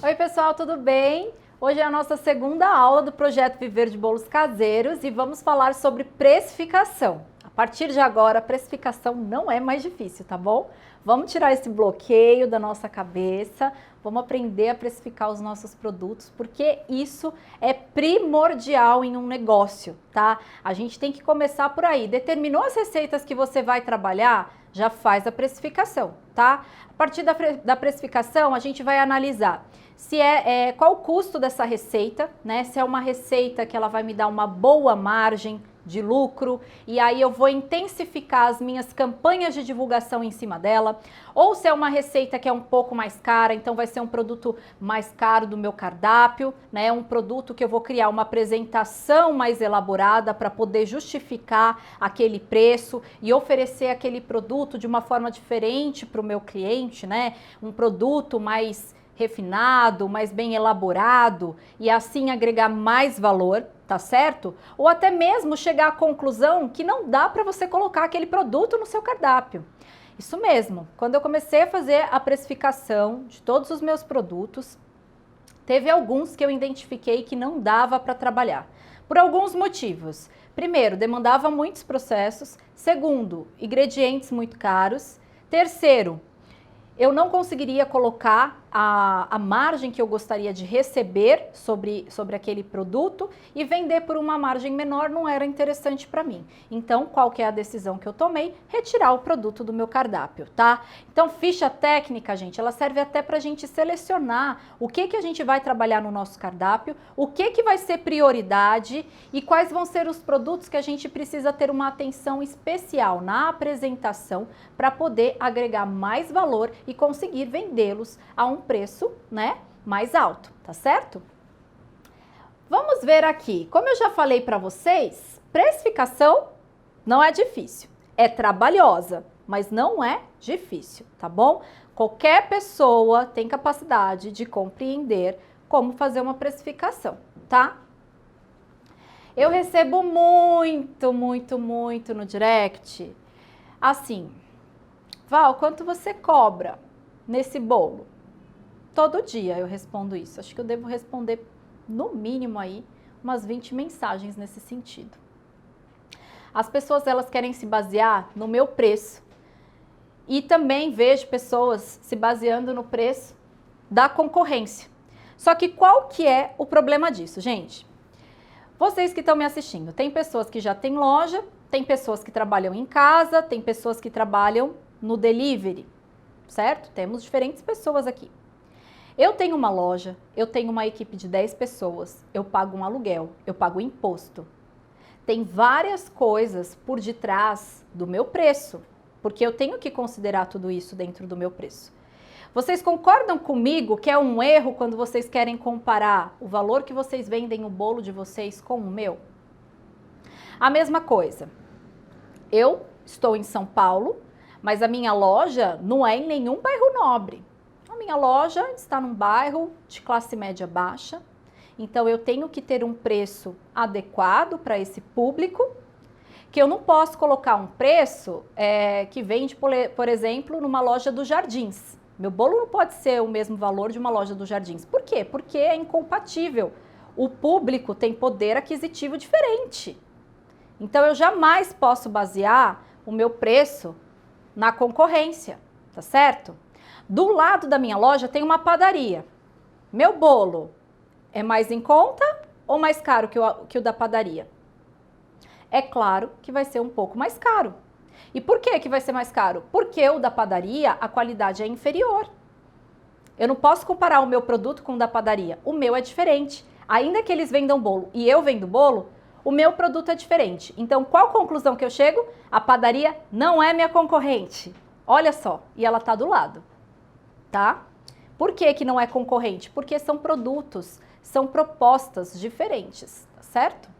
Oi pessoal, tudo bem? Hoje é a nossa segunda aula do projeto Viver de Bolos Caseiros e vamos falar sobre precificação. A partir de agora, a precificação não é mais difícil, tá bom? Vamos tirar esse bloqueio da nossa cabeça, vamos aprender a precificar os nossos produtos, porque isso é primordial em um negócio, tá? A gente tem que começar por aí. Determinou as receitas que você vai trabalhar? Já faz a precificação, tá? A partir da precificação, a gente vai analisar se qual o custo dessa receita, né? Se é uma receita que ela vai me dar uma boa margem de lucro e aí eu vou intensificar as minhas campanhas de divulgação em cima dela, ou se é uma receita que é um pouco mais cara, então vai ser um produto mais caro do meu cardápio, né? Um produto que eu vou criar uma apresentação mais elaborada para poder justificar aquele preço e oferecer aquele produto de uma forma diferente para o meu cliente, né? Um produto mais refinado, mais bem elaborado e assim agregar mais valor, tá certo? Ou até mesmo chegar à conclusão que não dá para você colocar aquele produto no seu cardápio. Isso mesmo, quando eu comecei a fazer a precificação de todos os meus produtos, teve alguns que eu identifiquei que não dava para trabalhar, por alguns motivos. Primeiro, demandava muitos processos. Segundo, ingredientes muito caros. Terceiro, eu não conseguiria colocar a margem que eu gostaria de receber sobre aquele produto e vender por uma margem menor não era interessante para mim. Então, qual que é a decisão que eu tomei? Retirar o produto do meu cardápio, tá? Então, ficha técnica, gente, ela serve até para a gente selecionar o que a gente vai trabalhar no nosso cardápio, o que vai ser prioridade e quais vão ser os produtos que a gente precisa ter uma atenção especial na apresentação para poder agregar mais valor e conseguir vendê-los a um preço, né, mais alto, tá certo? Vamos ver aqui, como eu já falei para vocês, precificação não é difícil, é trabalhosa, mas não é difícil, tá bom? Qualquer pessoa tem capacidade de compreender como fazer uma precificação, tá? Eu recebo muito no direct, assim, Val, quanto você cobra nesse bolo? Todo dia eu respondo isso. Acho que eu devo responder, no mínimo, aí, umas 20 mensagens nesse sentido. As pessoas, elas querem se basear no meu preço. E também vejo pessoas se baseando no preço da concorrência. Só que qual que é o problema disso, gente? Vocês que estão me assistindo, tem pessoas que já têm loja, tem pessoas que trabalham em casa, tem pessoas que trabalham no delivery, certo? Temos diferentes pessoas aqui. Eu tenho uma loja, eu tenho uma equipe de 10 pessoas, eu pago um aluguel, eu pago imposto. Tem várias coisas por detrás do meu preço, porque eu tenho que considerar tudo isso dentro do meu preço. Vocês concordam comigo que é um erro quando vocês querem comparar o valor que vocês vendem o bolo de vocês com o meu? A mesma coisa, eu estou em São Paulo, mas a minha loja não é em nenhum bairro nobre. A minha loja está num bairro de classe média baixa, então eu tenho que ter um preço adequado para esse público, que eu não posso colocar um preço que vende, por exemplo, numa loja dos Jardins. Meu bolo não pode ser o mesmo valor de uma loja dos Jardins. Por quê? Porque é incompatível. O público tem poder aquisitivo diferente. Então eu jamais posso basear o meu preço na concorrência, tá certo? Do lado da minha loja tem uma padaria. Meu bolo é mais em conta ou mais caro que o da padaria? É claro que vai ser um pouco mais caro. E por que vai ser mais caro? Porque o da padaria, a qualidade é inferior. Eu não posso comparar o meu produto com o da padaria. O meu é diferente. Ainda que eles vendam bolo e eu vendo bolo, o meu produto é diferente. Então, qual conclusão que eu chego? A padaria não é minha concorrente. Olha só, e ela tá do lado. Tá? Por que não é concorrente? Porque são produtos, são propostas diferentes, tá certo?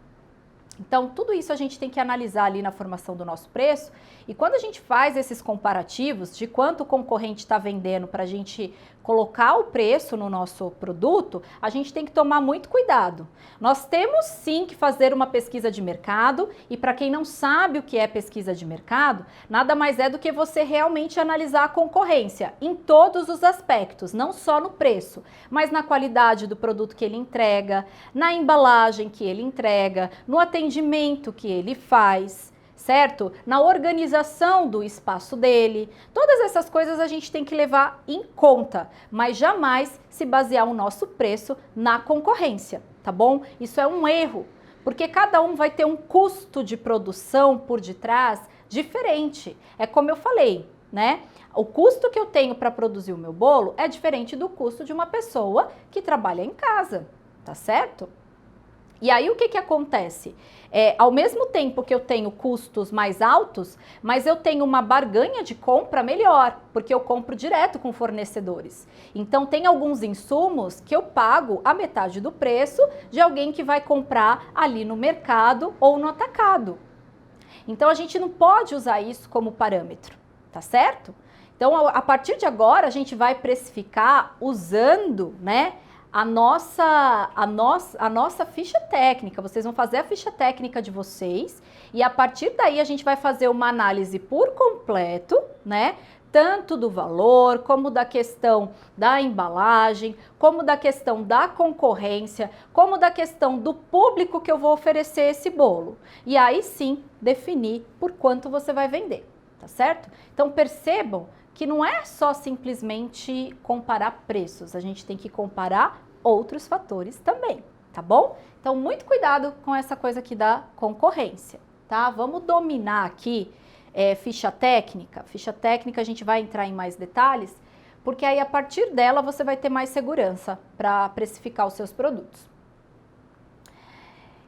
Então, tudo isso a gente tem que analisar ali na formação do nosso preço e quando a gente faz esses comparativos de quanto o concorrente está vendendo para a gente colocar o preço no nosso produto, a gente tem que tomar muito cuidado. Nós temos sim que fazer uma pesquisa de mercado, e para quem não sabe o que é pesquisa de mercado, nada mais é do que você realmente analisar a concorrência em todos os aspectos, não só no preço, mas na qualidade do produto que ele entrega, na embalagem que ele entrega, no atendimento que ele faz, certo? Na organização do espaço dele. Todas essas coisas a gente tem que levar em conta, mas jamais se basear o nosso preço na concorrência, tá bom? Isso é um erro, porque cada um vai ter um custo de produção por detrás diferente. É como eu falei, né? O custo que eu tenho para produzir o meu bolo é diferente do custo de uma pessoa que trabalha em casa, tá certo? E aí o que que acontece? Ao mesmo tempo que eu tenho custos mais altos, mas eu tenho uma barganha de compra melhor, porque eu compro direto com fornecedores. Então tem alguns insumos que eu pago a metade do preço de alguém que vai comprar ali no mercado ou no atacado. Então a gente não pode usar isso como parâmetro, tá certo? Então a partir de agora a gente vai precificar usando, né, a nossa ficha técnica. Vocês vão fazer a ficha técnica de vocês e a partir daí a gente vai fazer uma análise por completo, né? Tanto do valor, como da questão da embalagem, como da questão da concorrência, como da questão do público que eu vou oferecer esse bolo. E aí sim, definir por quanto você vai vender, tá certo? Então percebam que não é só simplesmente comparar preços, a gente tem que comparar outros fatores também, tá bom? Então, muito cuidado com essa coisa aqui da concorrência, tá? Vamos dominar aqui ficha técnica. Ficha técnica a gente vai entrar em mais detalhes, porque aí a partir dela você vai ter mais segurança para precificar os seus produtos.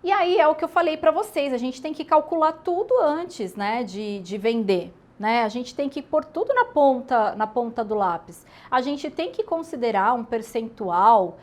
E aí é o que eu falei para vocês, a gente tem que calcular tudo antes, né, de vender. Né? A gente tem que pôr tudo na ponta do lápis. A gente tem que considerar um percentual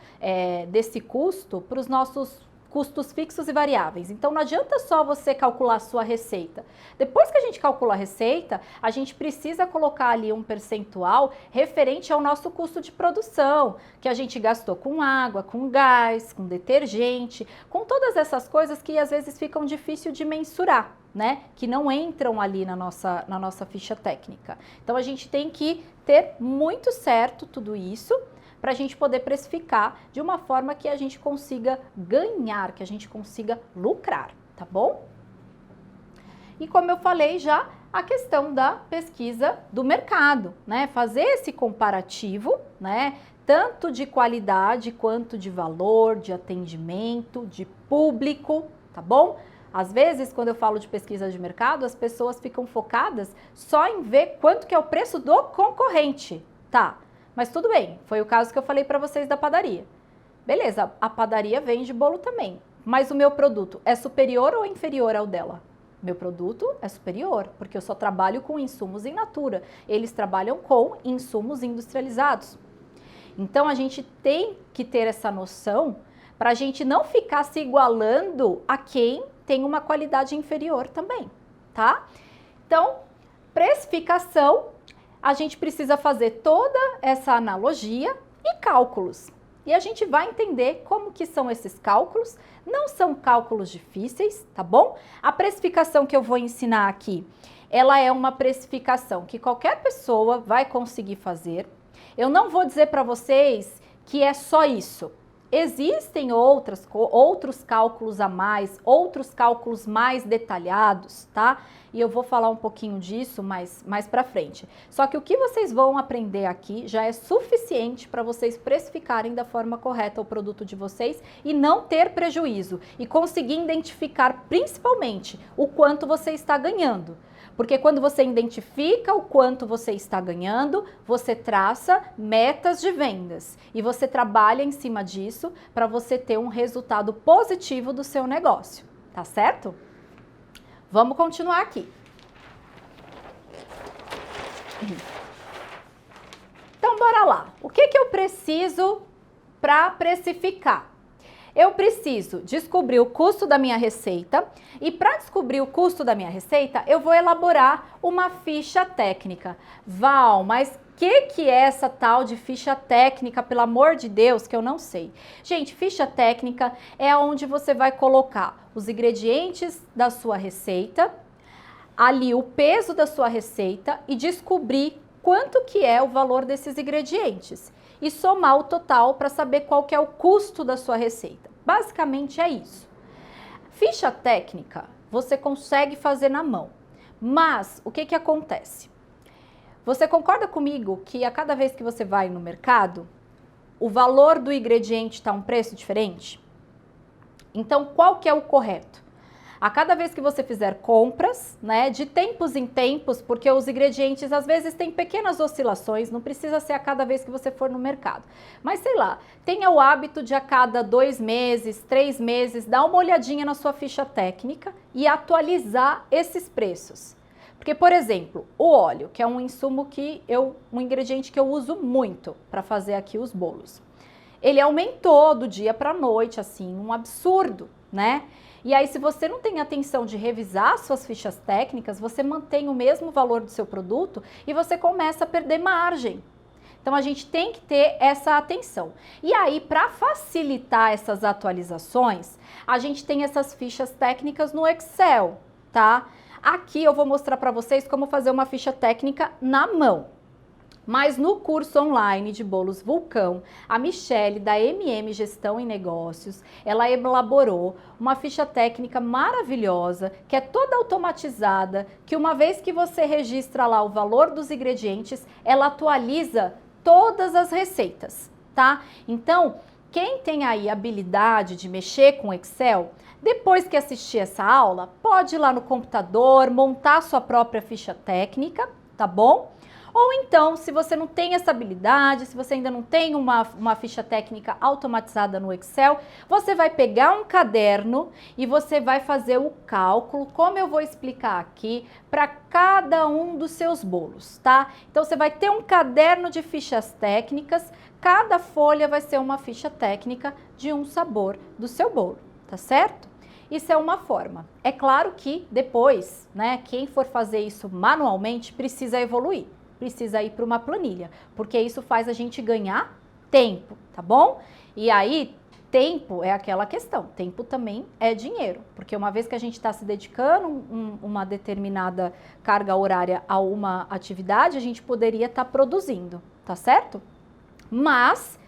desse custo para os nossos custos fixos e variáveis. Então não adianta só você calcular a sua receita. Depois que a gente calcula a receita, a gente precisa colocar ali um percentual referente ao nosso custo de produção, que a gente gastou com água, com gás, com detergente, com todas essas coisas que às vezes ficam difícil de mensurar, né? Que não entram ali na nossa ficha técnica. Então a gente tem que ter muito certo tudo isso para a gente poder precificar de uma forma que a gente consiga ganhar, que a gente consiga lucrar, tá bom? E como eu falei já, a questão da pesquisa do mercado, né? Fazer esse comparativo, né? Tanto de qualidade quanto de valor, de atendimento, de público, tá bom? Às vezes, quando eu falo de pesquisa de mercado, as pessoas ficam focadas só em ver quanto que é o preço do concorrente, tá? Mas tudo bem, foi o caso que eu falei para vocês da padaria. Beleza, a padaria vende bolo também, mas o meu produto é superior ou inferior ao dela? Meu produto é superior, porque eu só trabalho com insumos in natura. Eles trabalham com insumos industrializados. Então, a gente tem que ter essa noção para a gente não ficar se igualando a quem tem uma qualidade inferior também, tá? Então, precificação, a gente precisa fazer toda essa analogia e cálculos. E a gente vai entender como que são esses cálculos. Não são cálculos difíceis, tá bom? A precificação que eu vou ensinar aqui, ela é uma precificação que qualquer pessoa vai conseguir fazer. Eu não vou dizer para vocês que é só isso. Existem outros cálculos a mais, outros cálculos mais detalhados, tá? E eu vou falar um pouquinho disso mais pra frente. Só que o que vocês vão aprender aqui já é suficiente para vocês precificarem da forma correta o produto de vocês e não ter prejuízo. E conseguir identificar principalmente o quanto você está ganhando. Porque quando você identifica o quanto você está ganhando, você traça metas de vendas e você trabalha em cima disso para você ter um resultado positivo do seu negócio, tá certo? Vamos continuar aqui. Então, bora lá. O que eu preciso para precificar? Eu preciso descobrir o custo da minha receita e para descobrir o custo da minha receita, eu vou elaborar uma ficha técnica. Val, mas que é essa tal de ficha técnica, pelo amor de Deus, que eu não sei. Gente, ficha técnica é onde você vai colocar os ingredientes da sua receita, ali o peso da sua receita e descobrir quanto que é o valor desses ingredientes e somar o total para saber qual que é o custo da sua receita. Basicamente é isso. Ficha técnica você consegue fazer na mão, mas o que acontece? Você concorda comigo que a cada vez que você vai no mercado, o valor do ingrediente está um preço diferente? Então, qual que é o correto? A cada vez que você fizer compras, né, de tempos em tempos, porque os ingredientes às vezes têm pequenas oscilações, não precisa ser a cada vez que você for no mercado. Mas sei lá, tenha o hábito de a cada 2 meses, 3 meses, dar uma olhadinha na sua ficha técnica e atualizar esses preços. Porque, por exemplo, o óleo, que é um insumo um ingrediente que eu uso muito para fazer aqui os bolos. Ele aumentou do dia para a noite, assim, um absurdo, né? E aí, se você não tem atenção de revisar suas fichas técnicas, você mantém o mesmo valor do seu produto e você começa a perder margem. Então, a gente tem que ter essa atenção. E aí, para facilitar essas atualizações, a gente tem essas fichas técnicas no Excel, tá? Aqui eu vou mostrar para vocês como fazer uma ficha técnica na mão. Mas no curso online de bolos Vulcão, a Michele da MM Gestão em Negócios, ela elaborou uma ficha técnica maravilhosa, que é toda automatizada, que uma vez que você registra lá o valor dos ingredientes, ela atualiza todas as receitas, tá? Então, quem tem aí habilidade de mexer com Excel, depois que assistir essa aula, pode ir lá no computador, montar sua própria ficha técnica, tá bom? Ou então, se você não tem essa habilidade, se você ainda não tem uma ficha técnica automatizada no Excel, você vai pegar um caderno e você vai fazer o cálculo, como eu vou explicar aqui, para cada um dos seus bolos, tá? Então, você vai ter um caderno de fichas técnicas, cada folha vai ser uma ficha técnica de um sabor do seu bolo, tá certo? Isso é uma forma. É claro que depois, né, quem for fazer isso manualmente precisa evoluir, precisa ir para uma planilha, porque isso faz a gente ganhar tempo, tá bom? E aí, tempo é aquela questão, tempo também é dinheiro, porque uma vez que a gente está se dedicando uma determinada carga horária a uma atividade, a gente poderia estar produzindo, tá certo? Mas,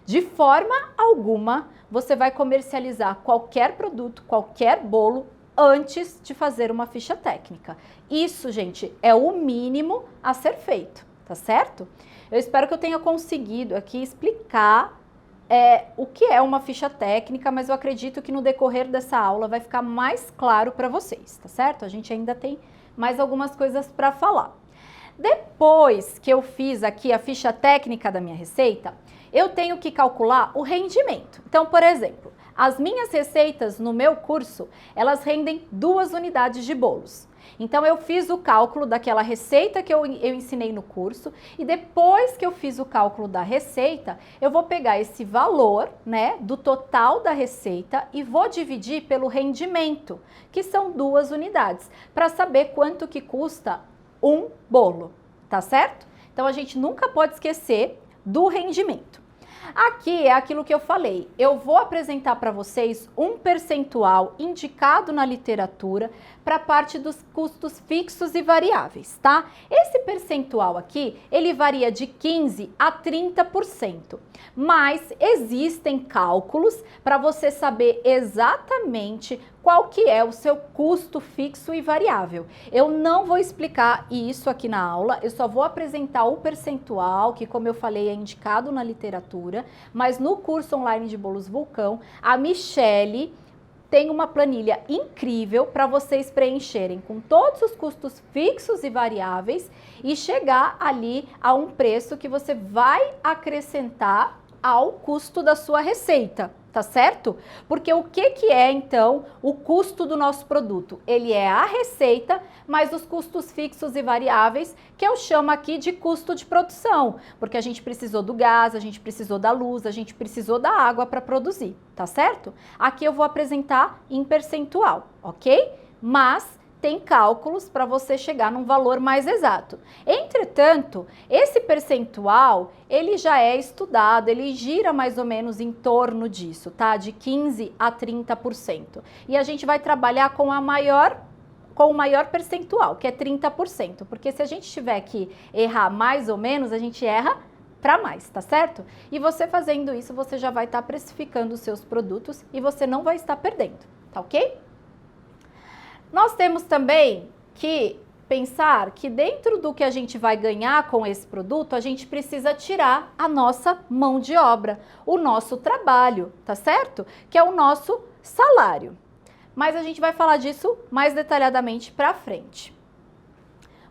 de forma alguma, você vai comercializar qualquer produto, qualquer bolo, antes de fazer uma ficha técnica. Isso, gente, é o mínimo a ser feito, tá certo? Eu espero que eu tenha conseguido aqui explicar o que é uma ficha técnica, mas eu acredito que no decorrer dessa aula vai ficar mais claro para vocês, tá certo? A gente ainda tem mais algumas coisas para falar. Depois que eu fiz aqui a ficha técnica da minha receita, eu tenho que calcular o rendimento. Então, por exemplo, as minhas receitas no meu curso, elas rendem 2 unidades de bolos. Então, eu fiz o cálculo daquela receita que eu ensinei no curso e depois que eu fiz o cálculo da receita, eu vou pegar esse valor, né, do total da receita e vou dividir pelo rendimento, que são 2 unidades, para saber quanto que custa um bolo, tá certo? Então, a gente nunca pode esquecer do rendimento. Aqui é aquilo que eu falei, eu vou apresentar para vocês um percentual indicado na literatura para a parte dos custos fixos e variáveis, tá? Esse percentual aqui, ele varia de 15% a 30%, mas existem cálculos para você saber exatamente qual que é o seu custo fixo e variável. Eu não vou explicar isso aqui na aula, eu só vou apresentar o percentual, que como eu falei é indicado na literatura, mas no curso online de bolos Vulcão, a Michele tem uma planilha incrível para vocês preencherem com todos os custos fixos e variáveis e chegar ali a um preço que você vai acrescentar ao custo da sua receita, tá certo? Porque o que é então o custo do nosso produto? Ele é a receita mais os custos fixos e variáveis, que eu chamo aqui de custo de produção, porque a gente precisou do gás, a gente precisou da luz, a gente precisou da água para produzir, tá certo? Aqui eu vou apresentar em percentual, ok? Mas tem cálculos para você chegar num valor mais exato. Entretanto, esse percentual, ele já é estudado, ele gira mais ou menos em torno disso, tá? De 15 a 30%. E a gente vai trabalhar com o maior percentual, que é 30%, porque se a gente tiver que errar mais ou menos, a gente erra para mais, tá certo? E você fazendo isso, você já vai estar precificando os seus produtos e você não vai estar perdendo, tá ok? Nós temos também que pensar que dentro do que a gente vai ganhar com esse produto, a gente precisa tirar a nossa mão de obra, o nosso trabalho, tá certo? Que é o nosso salário. Mas a gente vai falar disso mais detalhadamente para frente.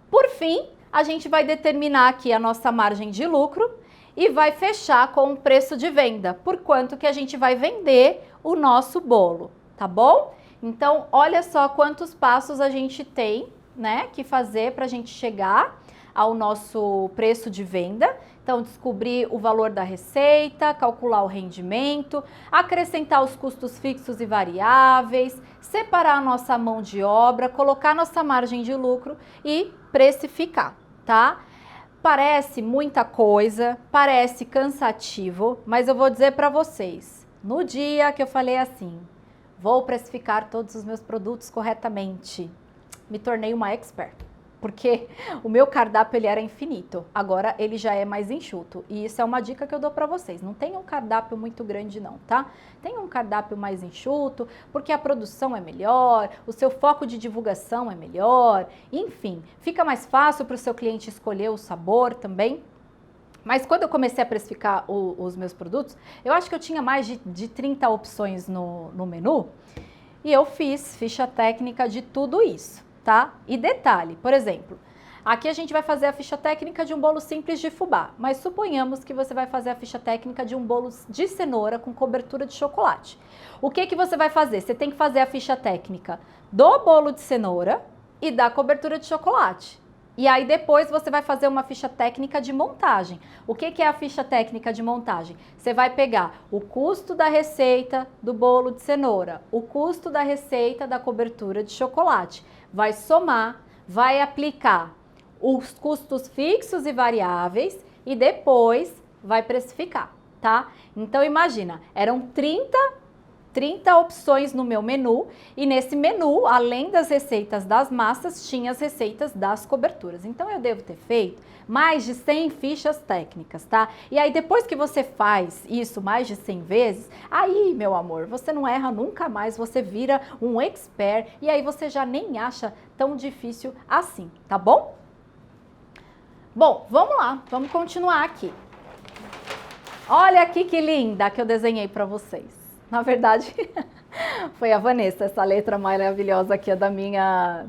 Por fim, a gente vai determinar aqui a nossa margem de lucro e vai fechar com o preço de venda, por quanto que a gente vai vender o nosso bolo, tá bom? Então, olha só quantos passos a gente tem, né, que fazer para a gente chegar ao nosso preço de venda. Então, descobrir o valor da receita, calcular o rendimento, acrescentar os custos fixos e variáveis, separar a nossa mão de obra, colocar nossa margem de lucro e precificar, tá? Parece muita coisa, parece cansativo, mas eu vou dizer para vocês, no dia que eu falei assim, vou precificar todos os meus produtos corretamente, me tornei uma expert, porque o meu cardápio ele era infinito, agora ele já é mais enxuto, e isso é uma dica que eu dou para vocês, não tenha um cardápio muito grande não, tá? Tenha um cardápio mais enxuto, porque a produção é melhor, o seu foco de divulgação é melhor, enfim, fica mais fácil para o seu cliente escolher o sabor também. Mas quando eu comecei a precificar os meus produtos, eu acho que eu tinha mais de 30 opções no menu e eu fiz ficha técnica de tudo isso, tá? E detalhe, por exemplo, aqui a gente vai fazer a ficha técnica de um bolo simples de fubá, mas suponhamos que você vai fazer a ficha técnica de um bolo de cenoura com cobertura de chocolate. O que você vai fazer? Você tem que fazer a ficha técnica do bolo de cenoura e da cobertura de chocolate. E aí depois você vai fazer uma ficha técnica de montagem. O que é a ficha técnica de montagem? Você vai pegar o custo da receita do bolo de cenoura, o custo da receita da cobertura de chocolate, vai somar, vai aplicar os custos fixos e variáveis e depois vai precificar, tá? Então imagina, eram 30 opções no meu menu e nesse menu, além das receitas das massas, tinha as receitas das coberturas. Então eu devo ter feito mais de 100 fichas técnicas, tá? E aí depois que você faz isso mais de 100 vezes, aí, meu amor, você não erra nunca mais, você vira um expert e aí você já nem acha tão difícil assim, tá bom? Bom, vamos lá, vamos continuar aqui. Olha aqui que linda que eu desenhei para vocês. Na verdade, foi a Vanessa, essa letra maravilhosa aqui é da minha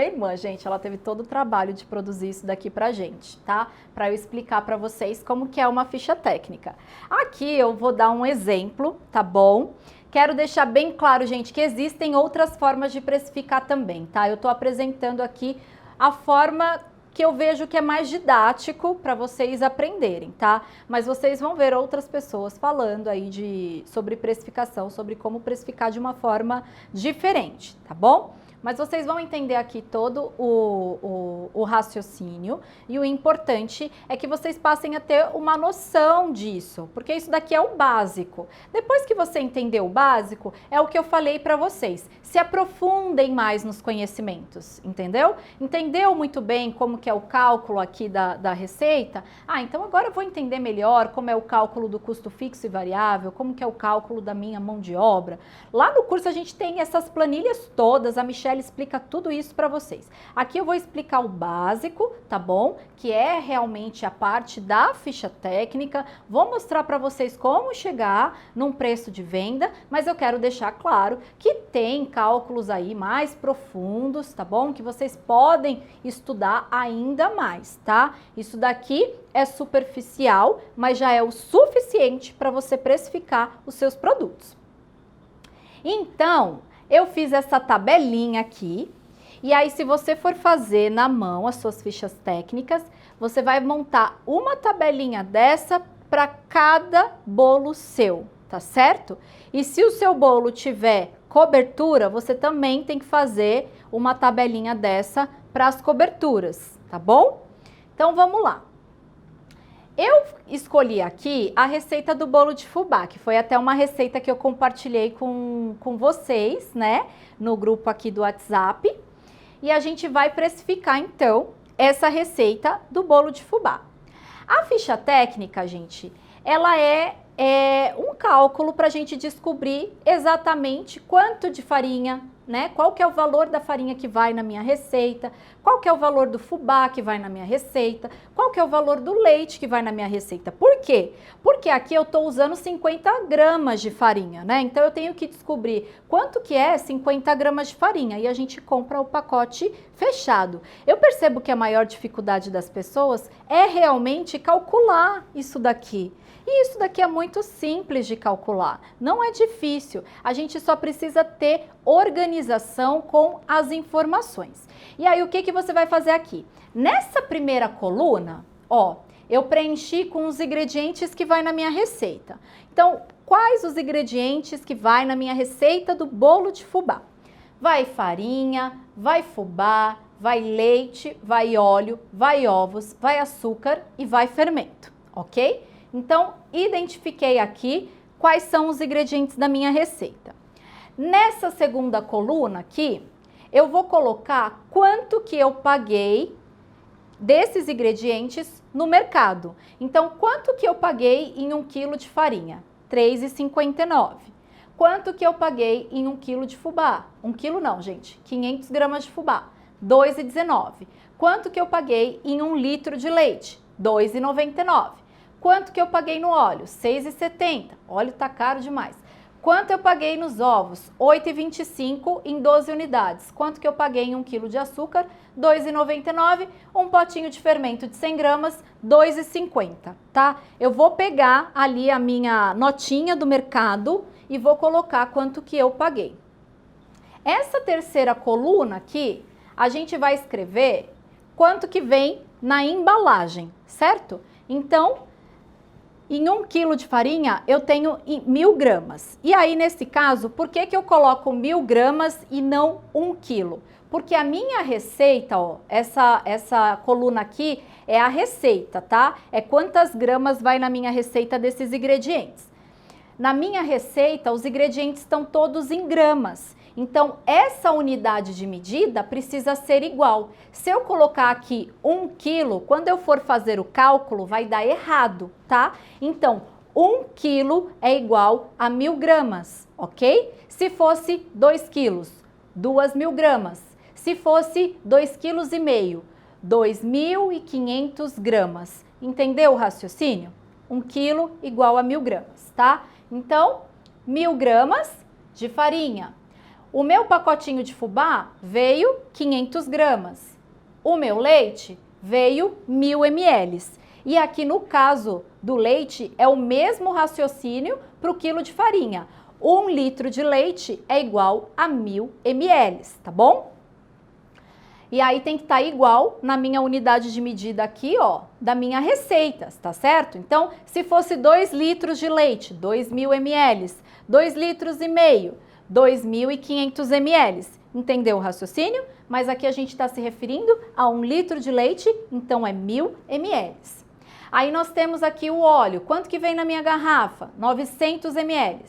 irmã, gente. Ela teve todo o trabalho de produzir isso daqui pra gente, tá? Pra eu explicar pra vocês como que é uma ficha técnica. Aqui eu vou dar um exemplo, tá bom? Quero deixar bem claro, gente, que existem outras formas de precificar também, tá? Eu tô apresentando aqui a forma que eu vejo que é mais didático para vocês aprenderem, tá? Mas vocês vão ver outras pessoas falando aí sobre precificação, sobre como precificar de uma forma diferente, tá bom? Mas vocês vão entender aqui todo o raciocínio e o importante é que vocês passem a ter uma noção disso, porque isso daqui é o básico. Depois que você entender o básico, é o que eu falei para vocês, se aprofundem mais nos conhecimentos, entendeu? Entendeu muito bem como que é o cálculo aqui da receita? Ah, então agora eu vou entender melhor como é o cálculo do custo fixo e variável, como que é o cálculo da minha mão de obra. Lá no curso a gente tem essas planilhas todas, a Michelle Michelle explica tudo isso para vocês. Aqui eu vou explicar o básico, tá bom? Que é realmente a parte da ficha técnica. Vou mostrar para vocês como chegar num preço de venda, mas eu quero deixar claro que tem cálculos aí mais profundos, tá bom? Que vocês podem estudar ainda mais, tá? Isso daqui é superficial, mas já é o suficiente para você precificar os seus produtos. Então, eu fiz essa tabelinha aqui, e aí se você for fazer na mão as suas fichas técnicas, você vai montar uma tabelinha dessa para cada bolo seu, tá certo? E se o seu bolo tiver cobertura, você também tem que fazer uma tabelinha dessa para as coberturas, tá bom? Então, vamos lá. Eu escolhi aqui a receita do bolo de fubá, que foi até uma receita que eu compartilhei com vocês, né, no grupo aqui do WhatsApp. E a gente vai precificar, então, essa receita do bolo de fubá. A ficha técnica, gente, ela é um cálculo para a gente descobrir exatamente quanto de farinha, né? Qual que é o valor da farinha que vai na minha receita, qual que é o valor do fubá que vai na minha receita, qual que é o valor do leite que vai na minha receita. Por quê? Porque aqui eu estou usando 50 gramas de farinha, né? Então eu tenho que descobrir quanto que é 50 gramas de farinha e a gente compra o pacote fechado. Eu percebo que a maior dificuldade das pessoas é realmente calcular isso daqui. E isso daqui é muito simples de calcular, não é difícil, a gente só precisa ter organização com as informações. E aí o que você vai fazer aqui? Nessa primeira coluna, ó, eu preenchi com os ingredientes que vai na minha receita. Então, quais os ingredientes que vai na minha receita do bolo de fubá? Vai farinha, vai fubá, vai leite, vai óleo, vai ovos, vai açúcar e vai fermento, ok? Então, identifiquei aqui quais são os ingredientes da minha receita. Nessa segunda coluna aqui, eu vou colocar quanto que eu paguei desses ingredientes no mercado. Então, quanto que eu paguei em 1 quilo de farinha? R$ 3,59. Quanto que eu paguei em 1 quilo de fubá? 1 quilo não, gente, 500 gramas de fubá, R$ 2,19. Quanto que eu paguei em 1 litro de leite? R$ 2,99. Quanto que eu paguei no óleo? R$ 6,70. Óleo tá caro demais. Quanto eu paguei nos ovos? R$ 8,25 em 12 unidades. Quanto que eu paguei em 1 quilo de açúcar? R$ 2,99. Um potinho de fermento de 100 gramas, R$ 2,50, tá? Eu vou pegar ali a minha notinha do mercado e vou colocar quanto que eu paguei. Essa terceira coluna aqui, a gente vai escrever quanto que vem na embalagem, certo? Então, em 1 quilo de farinha, eu tenho 1.000 gramas. E aí, nesse caso, por que eu coloco 1.000 gramas e não 1 quilo? Porque a minha receita, ó, essa coluna aqui é a receita, tá? É quantas gramas vai na minha receita desses ingredientes. Na minha receita, os ingredientes estão todos em gramas. Então, essa unidade de medida precisa ser igual. Se eu colocar aqui 1 quilo, quando eu for fazer o cálculo, vai dar errado, tá? Então, 1 quilo é igual a 1.000 gramas, ok? Se fosse 2 quilos, 2.000 gramas. Se fosse 2,5 kg, 2.500 gramas. Entendeu o raciocínio? 1 quilo igual a 1.000 gramas, tá? Então, 1.000 gramas de farinha. O meu pacotinho de fubá veio 500 gramas. O meu leite veio 1.000 ml. E aqui no caso do leite é o mesmo raciocínio para o quilo de farinha. 1 litro de leite é igual a 1.000 ml, tá bom? E aí tem que estar igual na minha unidade de medida aqui, ó, da minha receita, tá certo? Então, se fosse 2 litros de leite, 2.000 ml, 2 litros e meio, 2.500 ml. Entendeu o raciocínio? Mas aqui a gente está se referindo a 1 litro de leite, então é 1.000 ml. Aí nós temos aqui o óleo. Quanto que vem na minha garrafa? 900 ml.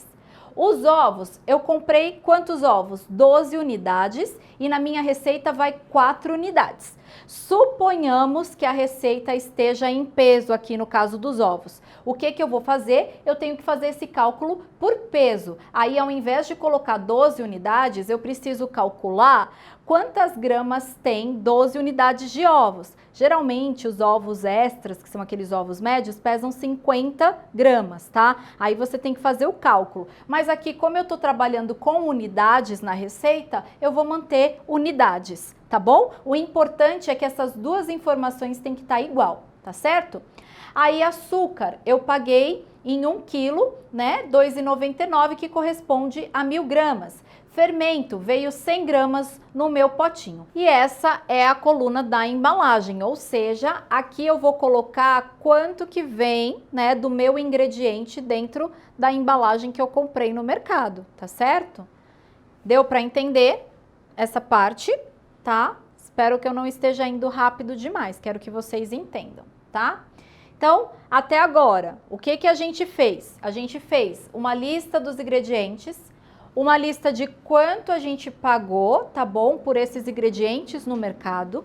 Os ovos, eu comprei quantos ovos? 12 unidades e na minha receita vai 4 unidades. Suponhamos que a receita esteja em peso aqui no caso dos ovos. O que eu vou fazer? Eu tenho que fazer esse cálculo por peso. Aí, ao invés de colocar 12 unidades, eu preciso calcular quantas gramas tem 12 unidades de ovos. Geralmente, os ovos extras, que são aqueles ovos médios, pesam 50 gramas, tá? Aí você tem que fazer o cálculo. Mas aqui, como eu tô trabalhando com unidades na receita, eu vou manter unidades, tá bom? O importante é que essas duas informações têm que estar igual, tá certo? Aí, açúcar, eu paguei em 1 quilo, né, R$ 2,99, que corresponde a 1.000 gramas. Fermento, veio 100 gramas no meu potinho. E essa é a coluna da embalagem, ou seja, aqui eu vou colocar quanto que vem, né, do meu ingrediente dentro da embalagem que eu comprei no mercado, tá certo? Deu para entender essa parte, tá? Espero que eu não esteja indo rápido demais, quero que vocês entendam, tá? Então, até agora, o que a gente fez? A gente fez uma lista dos ingredientes, uma lista de quanto a gente pagou, tá bom, por esses ingredientes no mercado,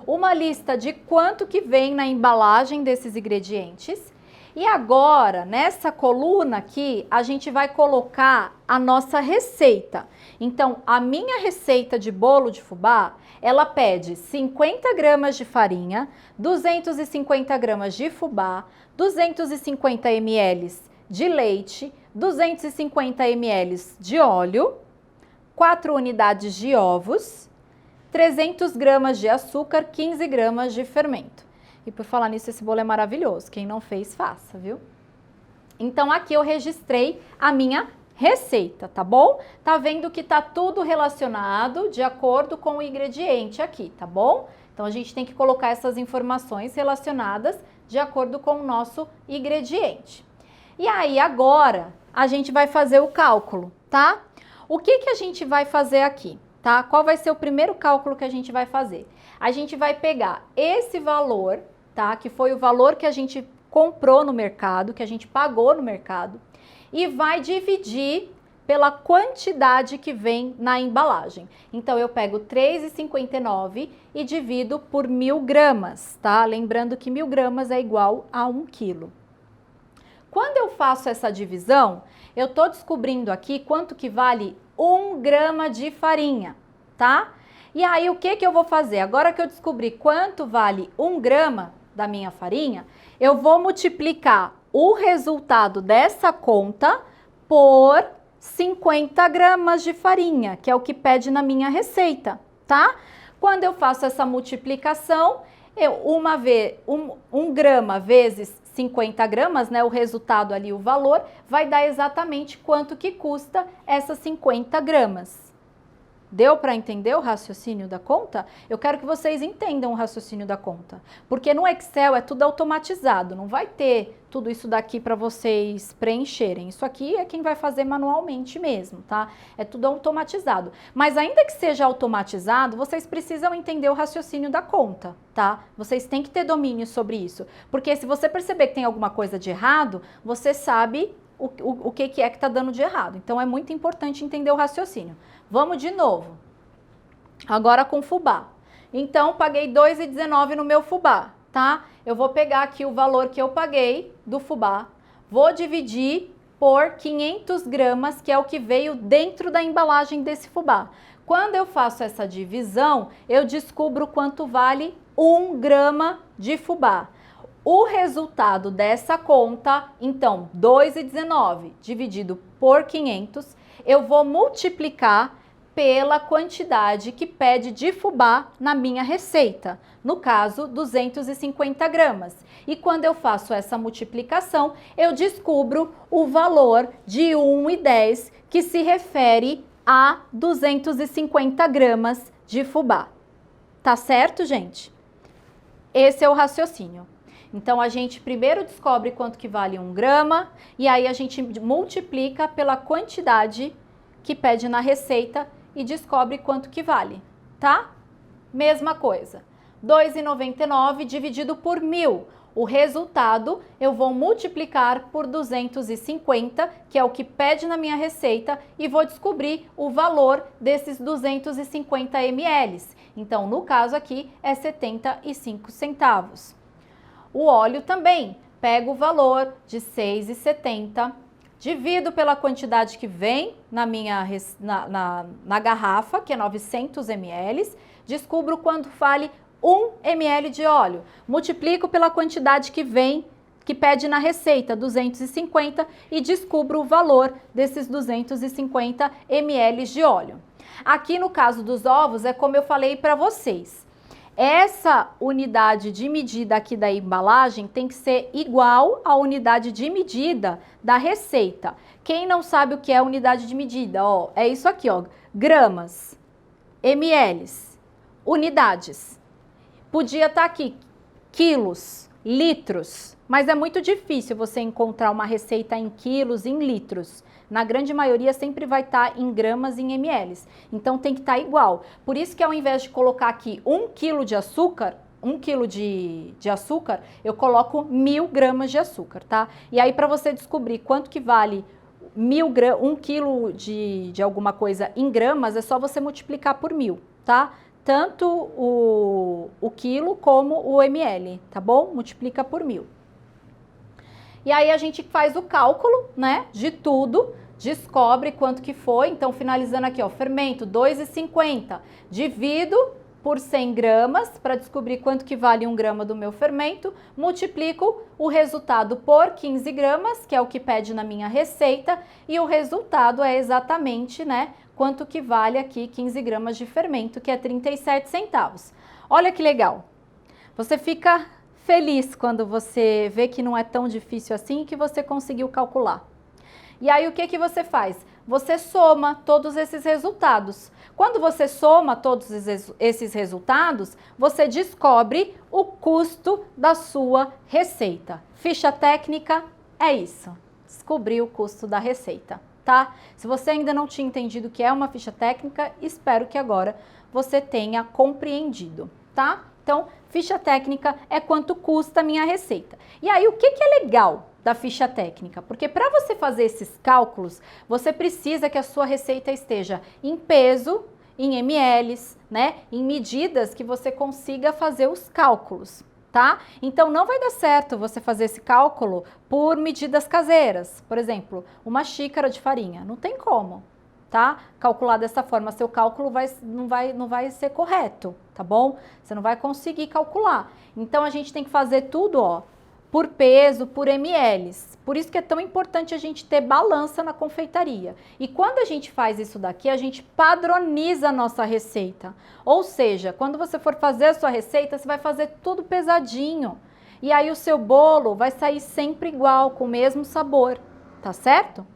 uma lista de quanto que vem na embalagem desses ingredientes. E agora, nessa coluna aqui, a gente vai colocar a nossa receita. Então, a minha receita de bolo de fubá, ela pede 50 gramas de farinha, 250 gramas de fubá, 250 ml de leite, 250 ml de óleo, 4 unidades de ovos, 300 gramas de açúcar, 15 gramas de fermento. E por falar nisso, esse bolo é maravilhoso. Quem não fez, faça, viu? Então, aqui eu registrei a minha receita, tá bom? Tá vendo que tá tudo relacionado de acordo com o ingrediente aqui, tá bom? Então, a gente tem que colocar essas informações relacionadas de acordo com o nosso ingrediente. E aí, agora, a gente vai fazer o cálculo, tá? O que a gente vai fazer aqui, tá? Qual vai ser o primeiro cálculo que a gente vai fazer? A gente vai pegar esse valor, tá? Que foi o valor que a gente comprou no mercado, que a gente pagou no mercado, e vai dividir pela quantidade que vem na embalagem. Então, eu pego 3,59 e divido por 1.000 gramas, tá? Lembrando que 1.000 gramas é igual a 1 quilo. Quando eu faço essa divisão, eu tô descobrindo aqui quanto que vale 1 grama de farinha, tá? E aí, o que eu vou fazer? Agora que eu descobri quanto vale 1 grama da minha farinha, eu vou multiplicar o resultado dessa conta por 50 gramas de farinha, que é o que pede na minha receita, tá? Quando eu faço essa multiplicação, um grama vezes 50 gramas, né, o resultado ali, o valor, vai dar exatamente quanto que custa essas 50 gramas. Deu para entender o raciocínio da conta? Eu quero que vocês entendam o raciocínio da conta, porque no Excel é tudo automatizado, não vai ter tudo isso daqui para vocês preencherem. Isso aqui é quem vai fazer manualmente mesmo, tá? É tudo automatizado. Mas ainda que seja automatizado, vocês precisam entender o raciocínio da conta, tá? Vocês têm que ter domínio sobre isso, porque se você perceber que tem alguma coisa de errado, você sabe o que é que está dando de errado. Então, é muito importante entender o raciocínio. Vamos de novo. Agora com fubá. Então, paguei R$ 2,19 no meu fubá, tá? Eu vou pegar aqui o valor que eu paguei do fubá, vou dividir por 500 gramas, que é o que veio dentro da embalagem desse fubá. Quando eu faço essa divisão, eu descubro quanto vale 1 grama de fubá. O resultado dessa conta, então, 2,19 dividido por 500, eu vou multiplicar pela quantidade que pede de fubá na minha receita, no caso, 250 gramas. E quando eu faço essa multiplicação, eu descubro o valor de 1,10, que se refere a 250 gramas de fubá. Tá certo, gente? Esse é o raciocínio. Então, a gente primeiro descobre quanto que vale 1 grama e aí a gente multiplica pela quantidade que pede na receita e descobre quanto que vale, tá? Mesma coisa, 2,99 dividido por 1.000. o resultado eu vou multiplicar por 250, que é o que pede na minha receita, e vou descobrir o valor desses 250 ml. Então, no caso aqui, é 75 centavos. O óleo também, pego o valor de 6,70, divido pela quantidade que vem na garrafa, que é 900 ml, descubro quanto vale 1 ml de óleo, multiplico pela quantidade que vem, que pede na receita, 250, e descubro o valor desses 250 ml de óleo. Aqui no caso dos ovos, é como eu falei para vocês, essa unidade de medida aqui da embalagem tem que ser igual à unidade de medida da receita. Quem não sabe o que é unidade de medida, ó, é isso aqui, ó, gramas, ml, unidades. Podia estar aqui quilos, litros, mas é muito difícil você encontrar uma receita em quilos, em litros. Na grande maioria sempre vai estar em gramas e em ml. Então tem que estar igual. Por isso que ao invés de colocar aqui 1 quilo de açúcar, 1 quilo de açúcar, eu coloco 1000 gramas de açúcar, tá? E aí para você descobrir quanto que vale 1 quilo de alguma coisa em gramas, é só você multiplicar por 1000, tá? Tanto o quilo como o ml, tá bom? Multiplica por 1000. E aí a gente faz o cálculo, né, de tudo, descobre quanto que foi. Então, finalizando aqui, ó, fermento 2,50, divido por 100 gramas para descobrir quanto que vale 1 grama do meu fermento, multiplico o resultado por 15 gramas, que é o que pede na minha receita, e o resultado é exatamente, né, quanto que vale aqui 15 gramas de fermento, que é 37 centavos. Olha que legal. Você fica feliz quando você vê que não é tão difícil assim e que você conseguiu calcular. E aí o que que você faz? Você soma todos esses resultados. Quando você soma todos esses resultados, você descobre o custo da sua receita. Ficha técnica é isso. Descobrir o custo da receita, tá? Se você ainda não tinha entendido o que é uma ficha técnica, espero que agora você tenha compreendido, tá? Então, ficha técnica é quanto custa a minha receita. E aí, o que é legal da ficha técnica? Porque para você fazer esses cálculos, você precisa que a sua receita esteja em peso, em ml, né? Em medidas que você consiga fazer os cálculos, tá? Então, não vai dar certo você fazer esse cálculo por medidas caseiras. Por exemplo, uma xícara de farinha. Não tem como, tá? Calcular dessa forma, seu cálculo não vai ser correto, tá bom? Você não vai conseguir calcular. Então, a gente tem que fazer tudo, ó, por peso, por ml. Por isso que é tão importante a gente ter balança na confeitaria. E quando a gente faz isso daqui, a gente padroniza a nossa receita. Ou seja, quando você for fazer a sua receita, você vai fazer tudo pesadinho. E aí o seu bolo vai sair sempre igual, com o mesmo sabor, tá certo?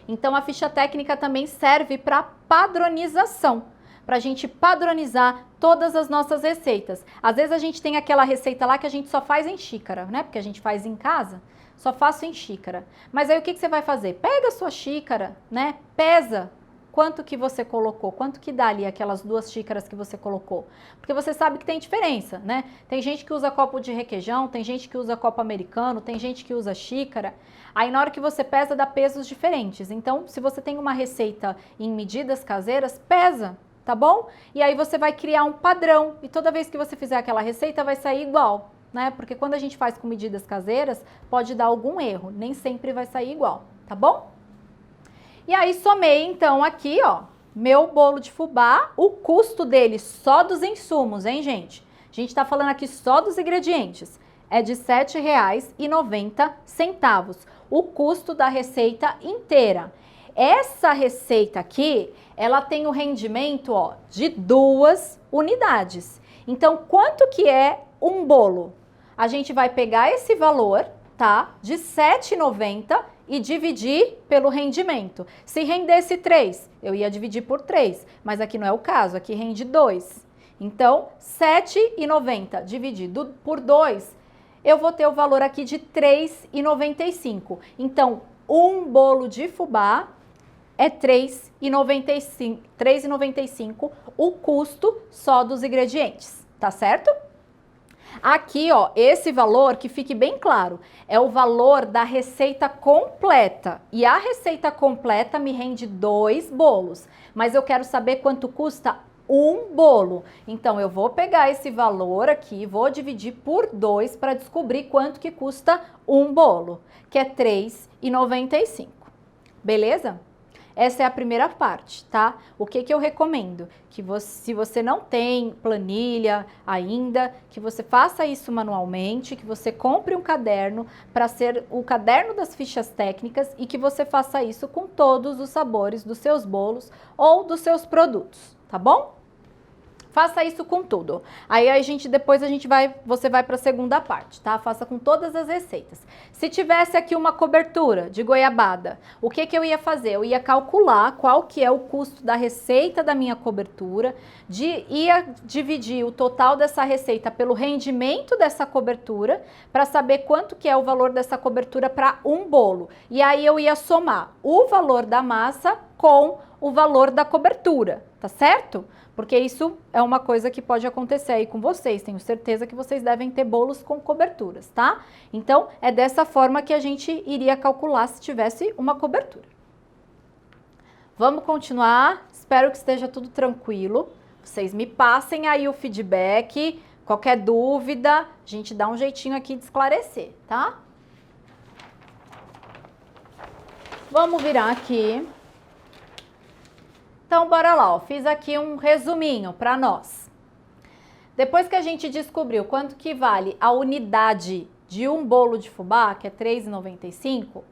Então, a ficha técnica também serve para padronização, para a gente padronizar todas as nossas receitas. Às vezes a gente tem aquela receita lá que a gente só faz em xícara, né? Porque a gente faz em casa, só faço em xícara. Mas aí o que você vai fazer? Pega a sua xícara, né? Pesa quanto que você colocou, quanto que dá ali aquelas 2 xícaras que você colocou. Porque você sabe que tem diferença, né? Tem gente que usa copo de requeijão, tem gente que usa copo americano, tem gente que usa xícara. Aí na hora que você pesa, dá pesos diferentes. Então, se você tem uma receita em medidas caseiras, pesa, tá bom? E aí você vai criar um padrão. E toda vez que você fizer aquela receita, vai sair igual, né? Porque quando a gente faz com medidas caseiras, pode dar algum erro. Nem sempre vai sair igual, tá bom? E aí somei então aqui, ó, meu bolo de fubá, o custo dele só dos insumos, hein, gente? A gente tá falando aqui só dos ingredientes. É de R$ 7,90, o custo da receita inteira. Essa receita aqui, ela tem o rendimento, ó, de 2 unidades. Então, quanto que é um bolo? A gente vai pegar esse valor, tá, de R$ 7,90 e dividir pelo rendimento. Se rendesse 3, eu ia dividir por 3, mas aqui não é o caso, aqui rende 2. Então, R$ 7,90 dividido por 2, eu vou ter o valor aqui de R$ 3,95. Então, um bolo de fubá é R$ 3,95 o custo só dos ingredientes, tá certo? Aqui, ó, esse valor, que fique bem claro, é o valor da receita completa. E a receita completa me rende 2 bolos. Mas eu quero saber quanto custa um bolo. Então, eu vou pegar esse valor aqui, vou dividir por 2 para descobrir quanto que custa um bolo, que é R$ 3,95. Beleza? Essa é a primeira parte, tá? O que eu recomendo? Que você, se você não tem planilha ainda, que você faça isso manualmente, que você compre um caderno para ser o caderno das fichas técnicas e que você faça isso com todos os sabores dos seus bolos ou dos seus produtos, tá bom? Faça isso com tudo. Aí você vai para a segunda parte, tá? Faça com todas as receitas. Se tivesse aqui uma cobertura de goiabada, o que eu ia fazer? Eu ia calcular qual que é o custo da receita da minha cobertura, ia dividir o total dessa receita pelo rendimento dessa cobertura, para saber quanto que é o valor dessa cobertura para um bolo. E aí eu ia somar o valor da massa com o valor da cobertura, tá certo? Porque isso é uma coisa que pode acontecer aí com vocês. Tenho certeza que vocês devem ter bolos com coberturas, tá? Então, é dessa forma que a gente iria calcular se tivesse uma cobertura. Vamos continuar. Espero que esteja tudo tranquilo. Vocês me passem aí o feedback. Qualquer dúvida, a gente dá um jeitinho aqui de esclarecer, tá? Vamos virar aqui. Então, bora lá, ó. Fiz aqui um resuminho para nós. Depois que a gente descobriu quanto que vale a unidade de um bolo de fubá, que é R$ 3,95,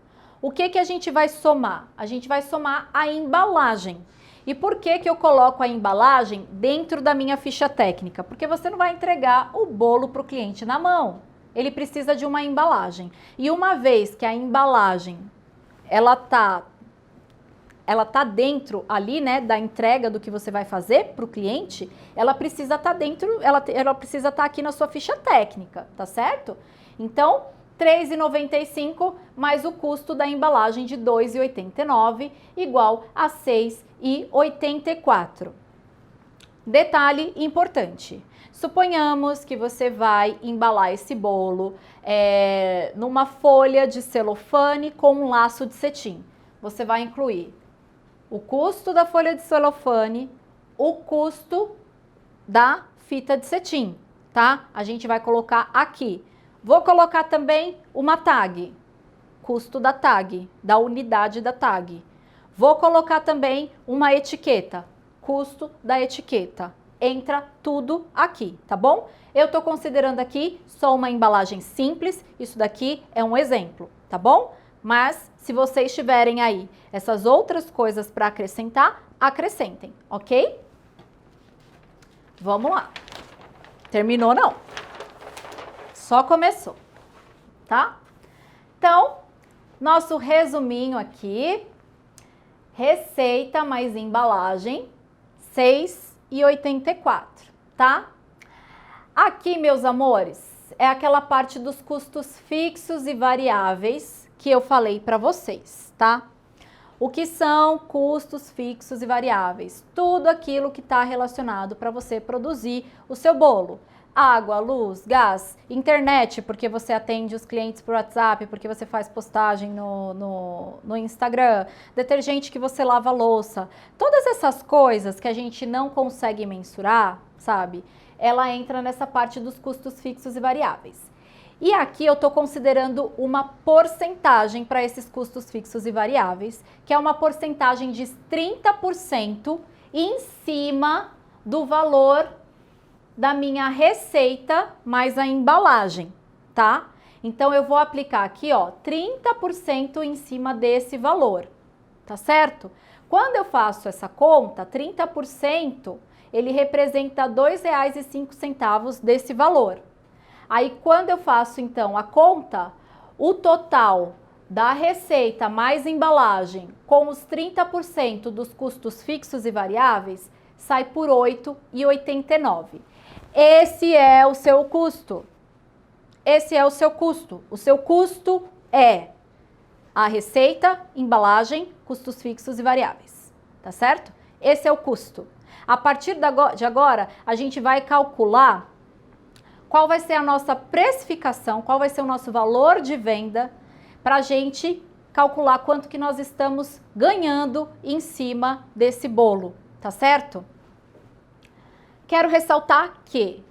o que a gente vai somar? A gente vai somar a embalagem. E por que eu coloco a embalagem dentro da minha ficha técnica? Porque você não vai entregar o bolo para o cliente na mão. Ele precisa de uma embalagem. E uma vez que a embalagem, ela tá dentro ali, né, da entrega do que você vai fazer para o cliente, ela precisa estar dentro, ela precisa estar aqui na sua ficha técnica, tá certo? Então, R$ 3,95 mais o custo da embalagem de R$ 2,89 igual a R$ 6,84. Detalhe importante. Suponhamos que você vai embalar esse bolo numa folha de celofane com um laço de cetim. Você vai incluir o custo da folha de celofane, o custo da fita de cetim, tá? A gente vai colocar aqui. Vou colocar também uma tag, custo da tag, da unidade da tag. Vou colocar também uma etiqueta, custo da etiqueta. Entra tudo aqui, tá bom? Eu tô considerando aqui só uma embalagem simples, isso daqui é um exemplo, tá bom? Mas se vocês tiverem aí essas outras coisas para acrescentar, acrescentem, ok? Vamos lá. Terminou não. Só começou, tá? Então, nosso resuminho aqui. Receita mais embalagem, R$ 6,84, tá? Aqui, meus amores, é aquela parte dos custos fixos e variáveis que eu falei para vocês, tá? O que são custos fixos e variáveis? Tudo aquilo que está relacionado para você produzir o seu bolo. Água, luz, gás, internet, porque você atende os clientes por WhatsApp, porque você faz postagem no Instagram, detergente que você lava a louça. Todas essas coisas que a gente não consegue mensurar, sabe? Ela entra nessa parte dos custos fixos e variáveis. E aqui eu estou considerando uma porcentagem para esses custos fixos e variáveis, que é uma porcentagem de 30% em cima do valor da minha receita mais a embalagem, tá? Então, eu vou aplicar aqui, ó, 30% em cima desse valor, tá certo? Quando eu faço essa conta, 30%, ele representa R$ 2,05 desse valor. Aí, quando eu faço, então, a conta, o total da receita mais embalagem com os 30% dos custos fixos e variáveis sai por R$ 8,89. Esse é o seu custo. Esse é o seu custo. O seu custo é a receita, embalagem, custos fixos e variáveis. Tá certo? Esse é o custo. A partir de agora, a gente vai calcular qual vai ser a nossa precificação, qual vai ser o nosso valor de venda, para a gente calcular quanto que nós estamos ganhando em cima desse bolo, tá certo? Quero ressaltar que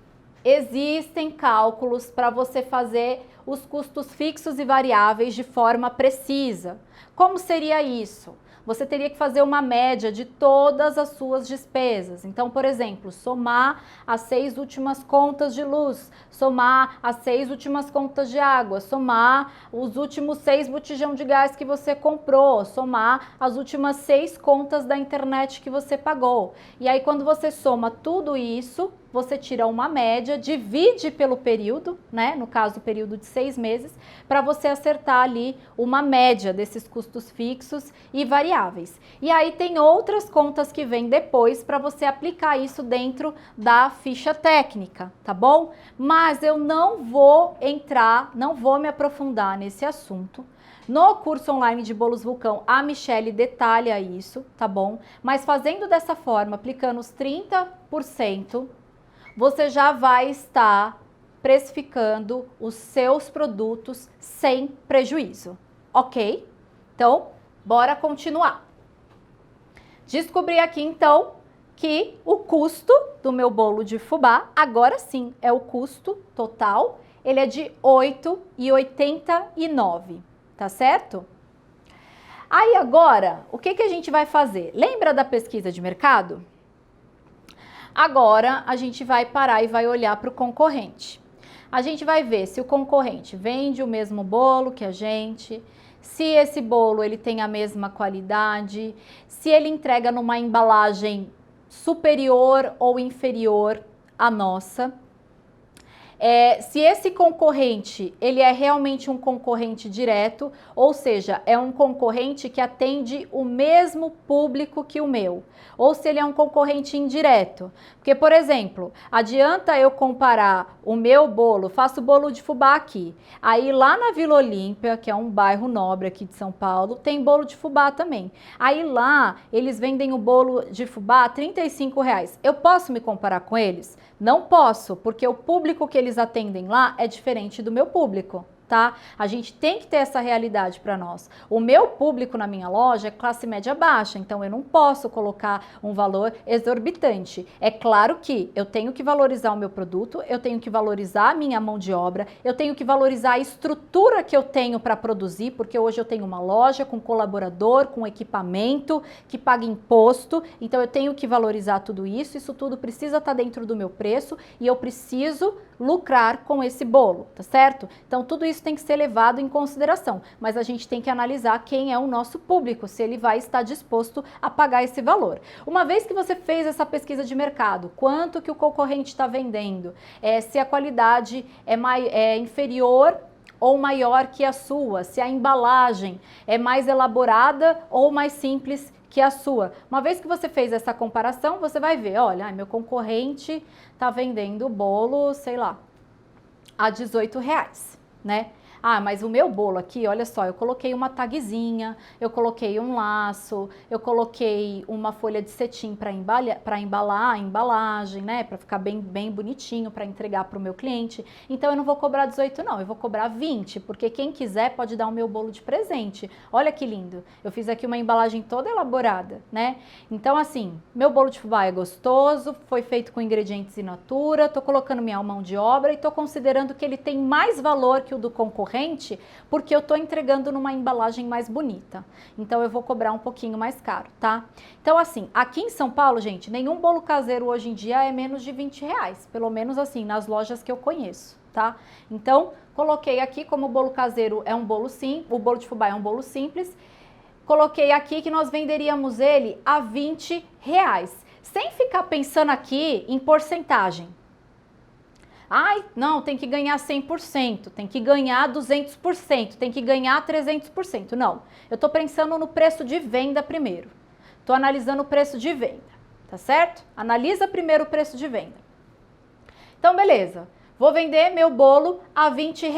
existem cálculos para você fazer os custos fixos e variáveis de forma precisa. Como seria isso? Você teria que fazer uma média de todas as suas despesas. Então, por exemplo, somar as 6 últimas contas de luz, somar as 6 últimas contas de água, somar os últimos 6 botijão de gás que você comprou, somar as últimas 6 contas da internet que você pagou. E aí, quando você soma tudo isso, você tira uma média, divide pelo período, né? No caso, o período de 6 meses, para você acertar ali uma média desses custos fixos e variáveis. E aí tem outras contas que vêm depois para você aplicar isso dentro da ficha técnica, tá bom? Mas eu não vou me aprofundar nesse assunto. No curso online de Bolos Vulcão, a Michele detalha isso, tá bom? Mas fazendo dessa forma, aplicando os 30%, você já vai estar precificando os seus produtos sem prejuízo, ok? Então, bora continuar. Descobri aqui, então, que o custo do meu bolo de fubá, agora sim, é o custo total, ele é de R$ 8,89, tá certo? Aí agora, o que a gente vai fazer? Lembra da pesquisa de mercado? Agora, a gente vai parar e vai olhar para o concorrente. A gente vai ver se o concorrente vende o mesmo bolo que a gente, se esse bolo ele tem a mesma qualidade, se ele entrega numa embalagem superior ou inferior à nossa. Se esse concorrente, ele é realmente um concorrente direto, ou seja, é um concorrente que atende o mesmo público que o meu, ou se ele é um concorrente indireto. Porque, por exemplo, adianta eu comparar o meu bolo, faço bolo de fubá aqui, aí lá na Vila Olímpia, que é um bairro nobre aqui de São Paulo, tem bolo de fubá também. Aí lá, eles vendem o bolo de fubá a R$35. Eu posso me comparar com eles? Não posso, porque o público que eles atendem lá é diferente do meu público, tá? A gente tem que ter essa realidade para nós. O meu público na minha loja é classe média baixa, então eu não posso colocar um valor exorbitante. É claro que eu tenho que valorizar o meu produto, eu tenho que valorizar a minha mão de obra, eu tenho que valorizar a estrutura que eu tenho para produzir, porque hoje eu tenho uma loja com colaborador, com equipamento, que paga imposto, então eu tenho que valorizar tudo isso tudo precisa estar dentro do meu preço e eu preciso lucrar com esse bolo, tá certo? Então tudo isso tem que ser levado em consideração, mas a gente tem que analisar quem é o nosso público, se ele vai estar disposto a pagar esse valor. Uma vez que você fez essa pesquisa de mercado, quanto que o concorrente está vendendo, se a qualidade é inferior ou maior que a sua, se a embalagem é mais elaborada ou mais simples que a sua. Uma vez que você fez essa comparação, você vai ver, olha, meu concorrente está vendendo o bolo, sei lá, a R$18, né? Ah, mas o meu bolo aqui, olha só, eu coloquei uma tagzinha, eu coloquei um laço, eu coloquei uma folha de cetim para embalar a embalagem, né? Para ficar bem bonitinho, para entregar para o meu cliente. Então eu não vou cobrar 18 não, eu vou cobrar 20, porque quem quiser pode dar o meu bolo de presente. Olha que lindo, eu fiz aqui uma embalagem toda elaborada, né? Então assim, meu bolo de fubá é gostoso, foi feito com ingredientes in natura, tô colocando minha mão de obra e tô considerando que ele tem mais valor que o do concorrente, porque eu estou entregando numa embalagem mais bonita. Então eu vou cobrar um pouquinho mais caro, tá? Então assim, aqui em São Paulo, gente, nenhum bolo caseiro hoje em dia é menos de R$20, pelo menos assim, nas lojas que eu conheço, tá? Então, coloquei aqui como o bolo caseiro é um bolo simples, o bolo de fubá é um bolo simples, coloquei aqui que nós venderíamos ele a R$20, sem ficar pensando aqui em porcentagem. Ai, não, tem que ganhar 100%, tem que ganhar 200%, tem que ganhar 300%. Não, eu estou pensando no preço de venda primeiro. Estou analisando o preço de venda, tá certo? Analisa primeiro o preço de venda. Então, beleza, vou vender meu bolo a R$20.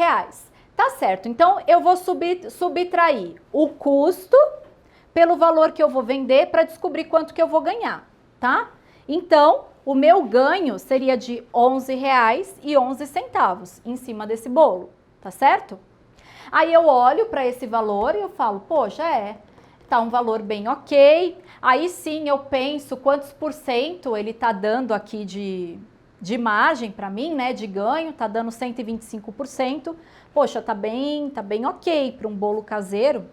Tá certo, então eu vou subtrair o custo pelo valor que eu vou vender para descobrir quanto que eu vou ganhar, tá? Então, o meu ganho seria de R$ 11,11 em cima desse bolo, tá certo? Aí eu olho para esse valor e eu falo, poxa, tá um valor bem ok. Aí sim eu penso quantos por cento ele tá dando aqui de margem para mim, né, de ganho, tá dando 125%. Poxa, tá bem ok para um bolo caseiro.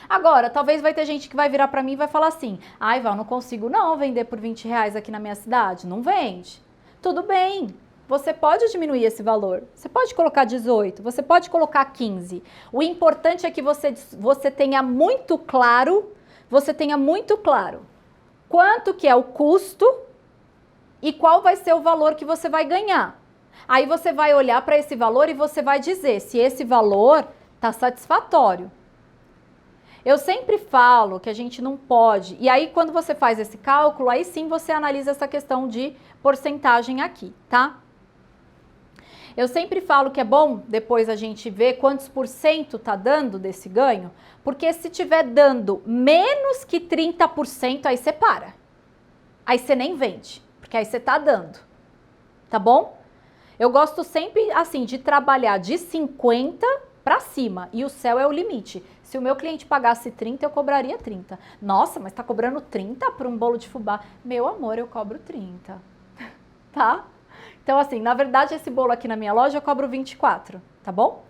Agora, talvez vai ter gente que vai virar para mim e vai falar assim, ai, Val, não consigo não vender por R$ 20 aqui na minha cidade. Não vende. Tudo bem, você pode diminuir esse valor. Você pode colocar 18, você pode colocar 15. O importante é que você tenha muito claro, quanto que é o custo e qual vai ser o valor que você vai ganhar. Aí você vai olhar para esse valor e você vai dizer se esse valor está satisfatório. Eu sempre falo que a gente não pode, e aí quando você faz esse cálculo, aí sim você analisa essa questão de porcentagem aqui, tá? Eu sempre falo que é bom depois a gente ver quantos por cento tá dando desse ganho, porque se tiver dando menos que 30%, aí você para. Aí você nem vende, porque aí você tá dando, tá bom? Eu gosto sempre, assim, de trabalhar de 50 para cima, e o céu é o limite. Se o meu cliente pagasse 30, eu cobraria 30. Nossa, mas tá cobrando 30 por um bolo de fubá? Meu amor, eu cobro 30, tá? Então, assim, na verdade, esse bolo aqui na minha loja eu cobro 24, tá bom?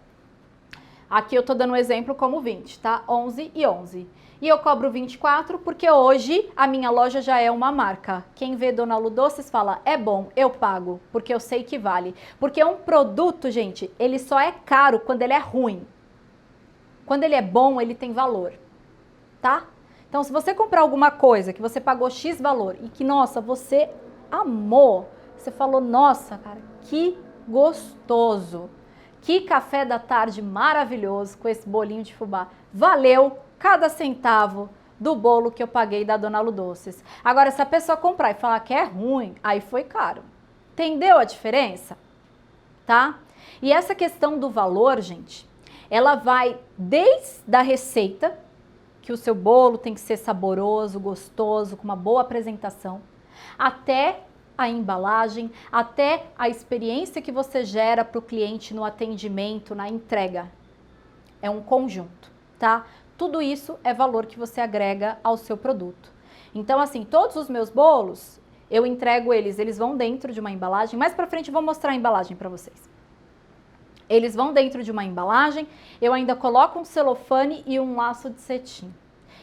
Aqui eu tô dando um exemplo como 20, tá? 11 e 11. E eu cobro 24 porque hoje a minha loja já é uma marca. Quem vê Dona Lu Doces fala, é bom, eu pago, porque eu sei que vale. Porque um produto, gente, ele só é caro quando ele é ruim. Quando ele é bom, ele tem valor, tá? Então, se você comprar alguma coisa que você pagou X valor e que, nossa, você amou, você falou, nossa, cara, que gostoso. Que café da tarde maravilhoso com esse bolinho de fubá. Valeu cada centavo do bolo que eu paguei da Dona Lu Doces. Agora, se a pessoa comprar e falar que é ruim, aí foi caro. Entendeu a diferença? Tá? E essa questão do valor, gente, ela vai desde a receita, que o seu bolo tem que ser saboroso, gostoso, com uma boa apresentação, até a embalagem, até a experiência que você gera para o cliente no atendimento, na entrega. É um conjunto, tá? Tudo isso é valor que você agrega ao seu produto. Então, assim, todos os meus bolos, eu entrego eles vão dentro de uma embalagem. Mais pra frente eu vou mostrar a embalagem para vocês. Eles vão dentro de uma embalagem, eu ainda coloco um celofane e um laço de cetim.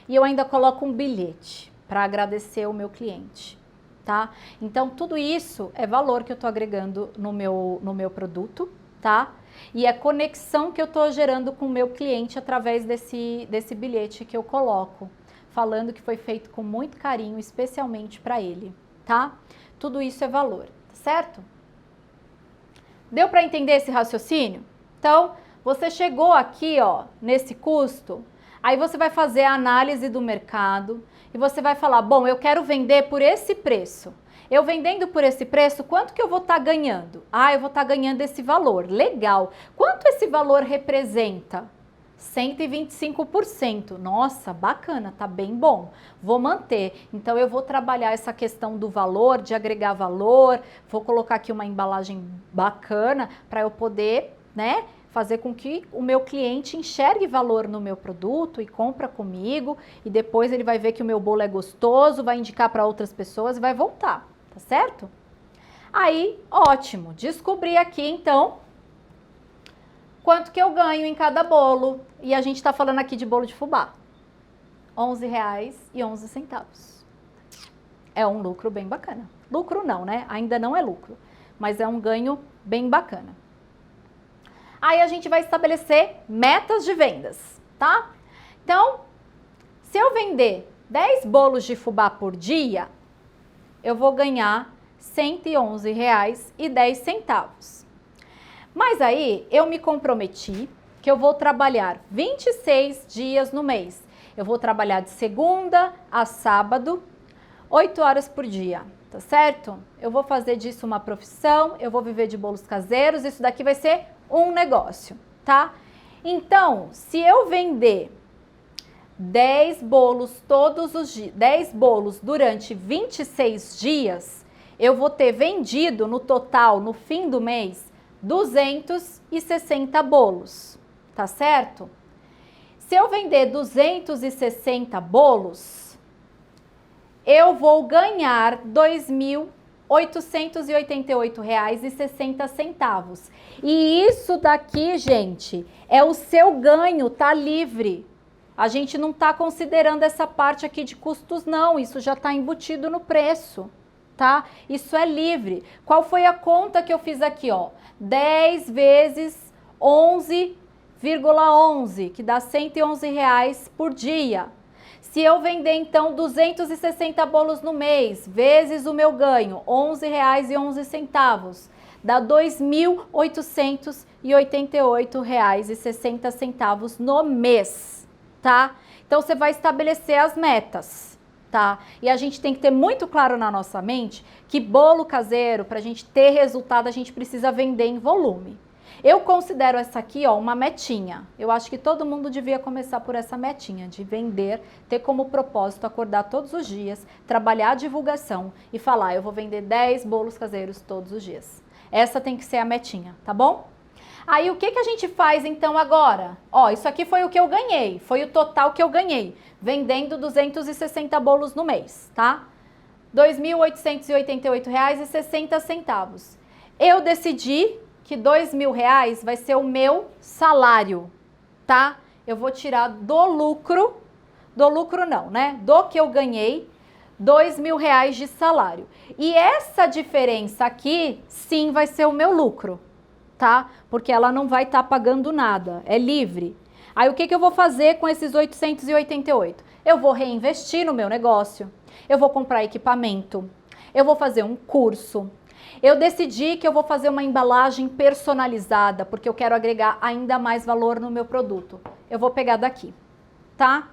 E eu ainda coloco um bilhete para agradecer o meu cliente. Tá? Então, tudo isso é valor que eu estou agregando no meu produto, tá? E é conexão que eu estou gerando com o meu cliente através desse bilhete que eu coloco, falando que foi feito com muito carinho, especialmente para ele, tá? Tudo isso é valor, certo? Deu para entender esse raciocínio? Então, você chegou aqui, ó, nesse custo, aí você vai fazer a análise do mercado, e você vai falar, bom, eu quero vender por esse preço. Eu vendendo por esse preço, quanto que eu vou estar ganhando? Ah, eu vou estar ganhando esse valor. Legal. Quanto esse valor representa? 125%. Nossa, bacana, tá bem bom. Vou manter. Então, eu vou trabalhar essa questão do valor, de agregar valor. Vou colocar aqui uma embalagem bacana para eu poder, né, fazer com que o meu cliente enxergue valor no meu produto e compra comigo, e depois ele vai ver que o meu bolo é gostoso, vai indicar para outras pessoas e vai voltar, tá certo? Aí, ótimo, descobri aqui então quanto que eu ganho em cada bolo, e a gente está falando aqui de bolo de fubá, R$ 11,11. É um lucro bem bacana. Lucro não, né? Ainda não é lucro, mas é um ganho bem bacana. Aí a gente vai estabelecer metas de vendas, tá? Então, se eu vender 10 bolos de fubá por dia, eu vou ganhar R$ 111,10. Mas aí eu me comprometi que eu vou trabalhar 26 dias no mês. Eu vou trabalhar de segunda a sábado, 8 horas por dia, tá certo? Eu vou fazer disso uma profissão, eu vou viver de bolos caseiros, isso daqui vai ser um negócio, tá? Então, se eu vender 10 bolos todos os dias, 10 bolos durante 26 dias, eu vou ter vendido no total, no fim do mês, 260 bolos, tá certo? Se eu vender 260 bolos, eu vou ganhar R$ 2.888,60. E isso daqui, gente, é o seu ganho, tá livre. A gente não tá considerando essa parte aqui de custos, não. Isso já tá embutido no preço, tá? Isso é livre. Qual foi a conta que eu fiz aqui, ó? 10 vezes 11,11, que dá R$ 111 por dia. Se eu vender, então, 260 bolos no mês, vezes o meu ganho, R$ 11,11, dá R$ 2.888,60 no mês, tá? Então, você vai estabelecer as metas, tá? E a gente tem que ter muito claro na nossa mente que bolo caseiro, para a gente ter resultado, a gente precisa vender em volume. Eu considero essa aqui, ó, uma metinha. Eu acho que todo mundo devia começar por essa metinha de vender, ter como propósito acordar todos os dias, trabalhar a divulgação e falar, eu vou vender 10 bolos caseiros todos os dias. Essa tem que ser a metinha, tá bom? Aí o que a gente faz então agora? Ó, isso aqui foi o que eu ganhei, foi o total que eu ganhei, vendendo 260 bolos no mês, tá? R$ 2.888,60. Eu decidi que R$ 2.000 vai ser o meu salário, tá? Eu vou tirar do lucro não, né? Do que eu ganhei, R$ 2.000 de salário. E essa diferença aqui, sim, vai ser o meu lucro, tá? Porque ela não vai estar pagando nada, é livre. Aí o que eu vou fazer com esses 888? Eu vou reinvestir no meu negócio, eu vou comprar equipamento, eu vou fazer um curso. Eu decidi que eu vou fazer uma embalagem personalizada, porque eu quero agregar ainda mais valor no meu produto. Eu vou pegar daqui, tá?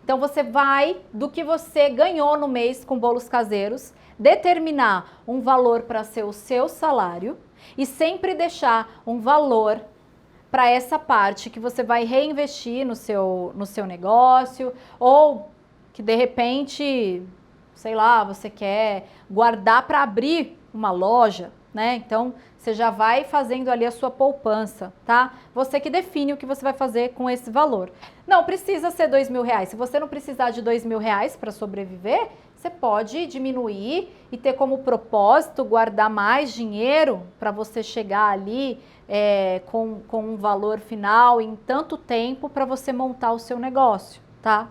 Então, você vai, do que você ganhou no mês com bolos caseiros, determinar um valor para ser o seu salário e sempre deixar um valor para essa parte que você vai reinvestir no seu negócio ou que, de repente, sei lá, você quer guardar para abrir uma loja, né? Então, você já vai fazendo ali a sua poupança, tá? Você que define o que você vai fazer com esse valor. Não precisa ser R$ 2.000. Se você não precisar de R$ 2.000 para sobreviver, você pode diminuir e ter como propósito guardar mais dinheiro para você chegar ali com um valor final em tanto tempo para você montar o seu negócio, tá?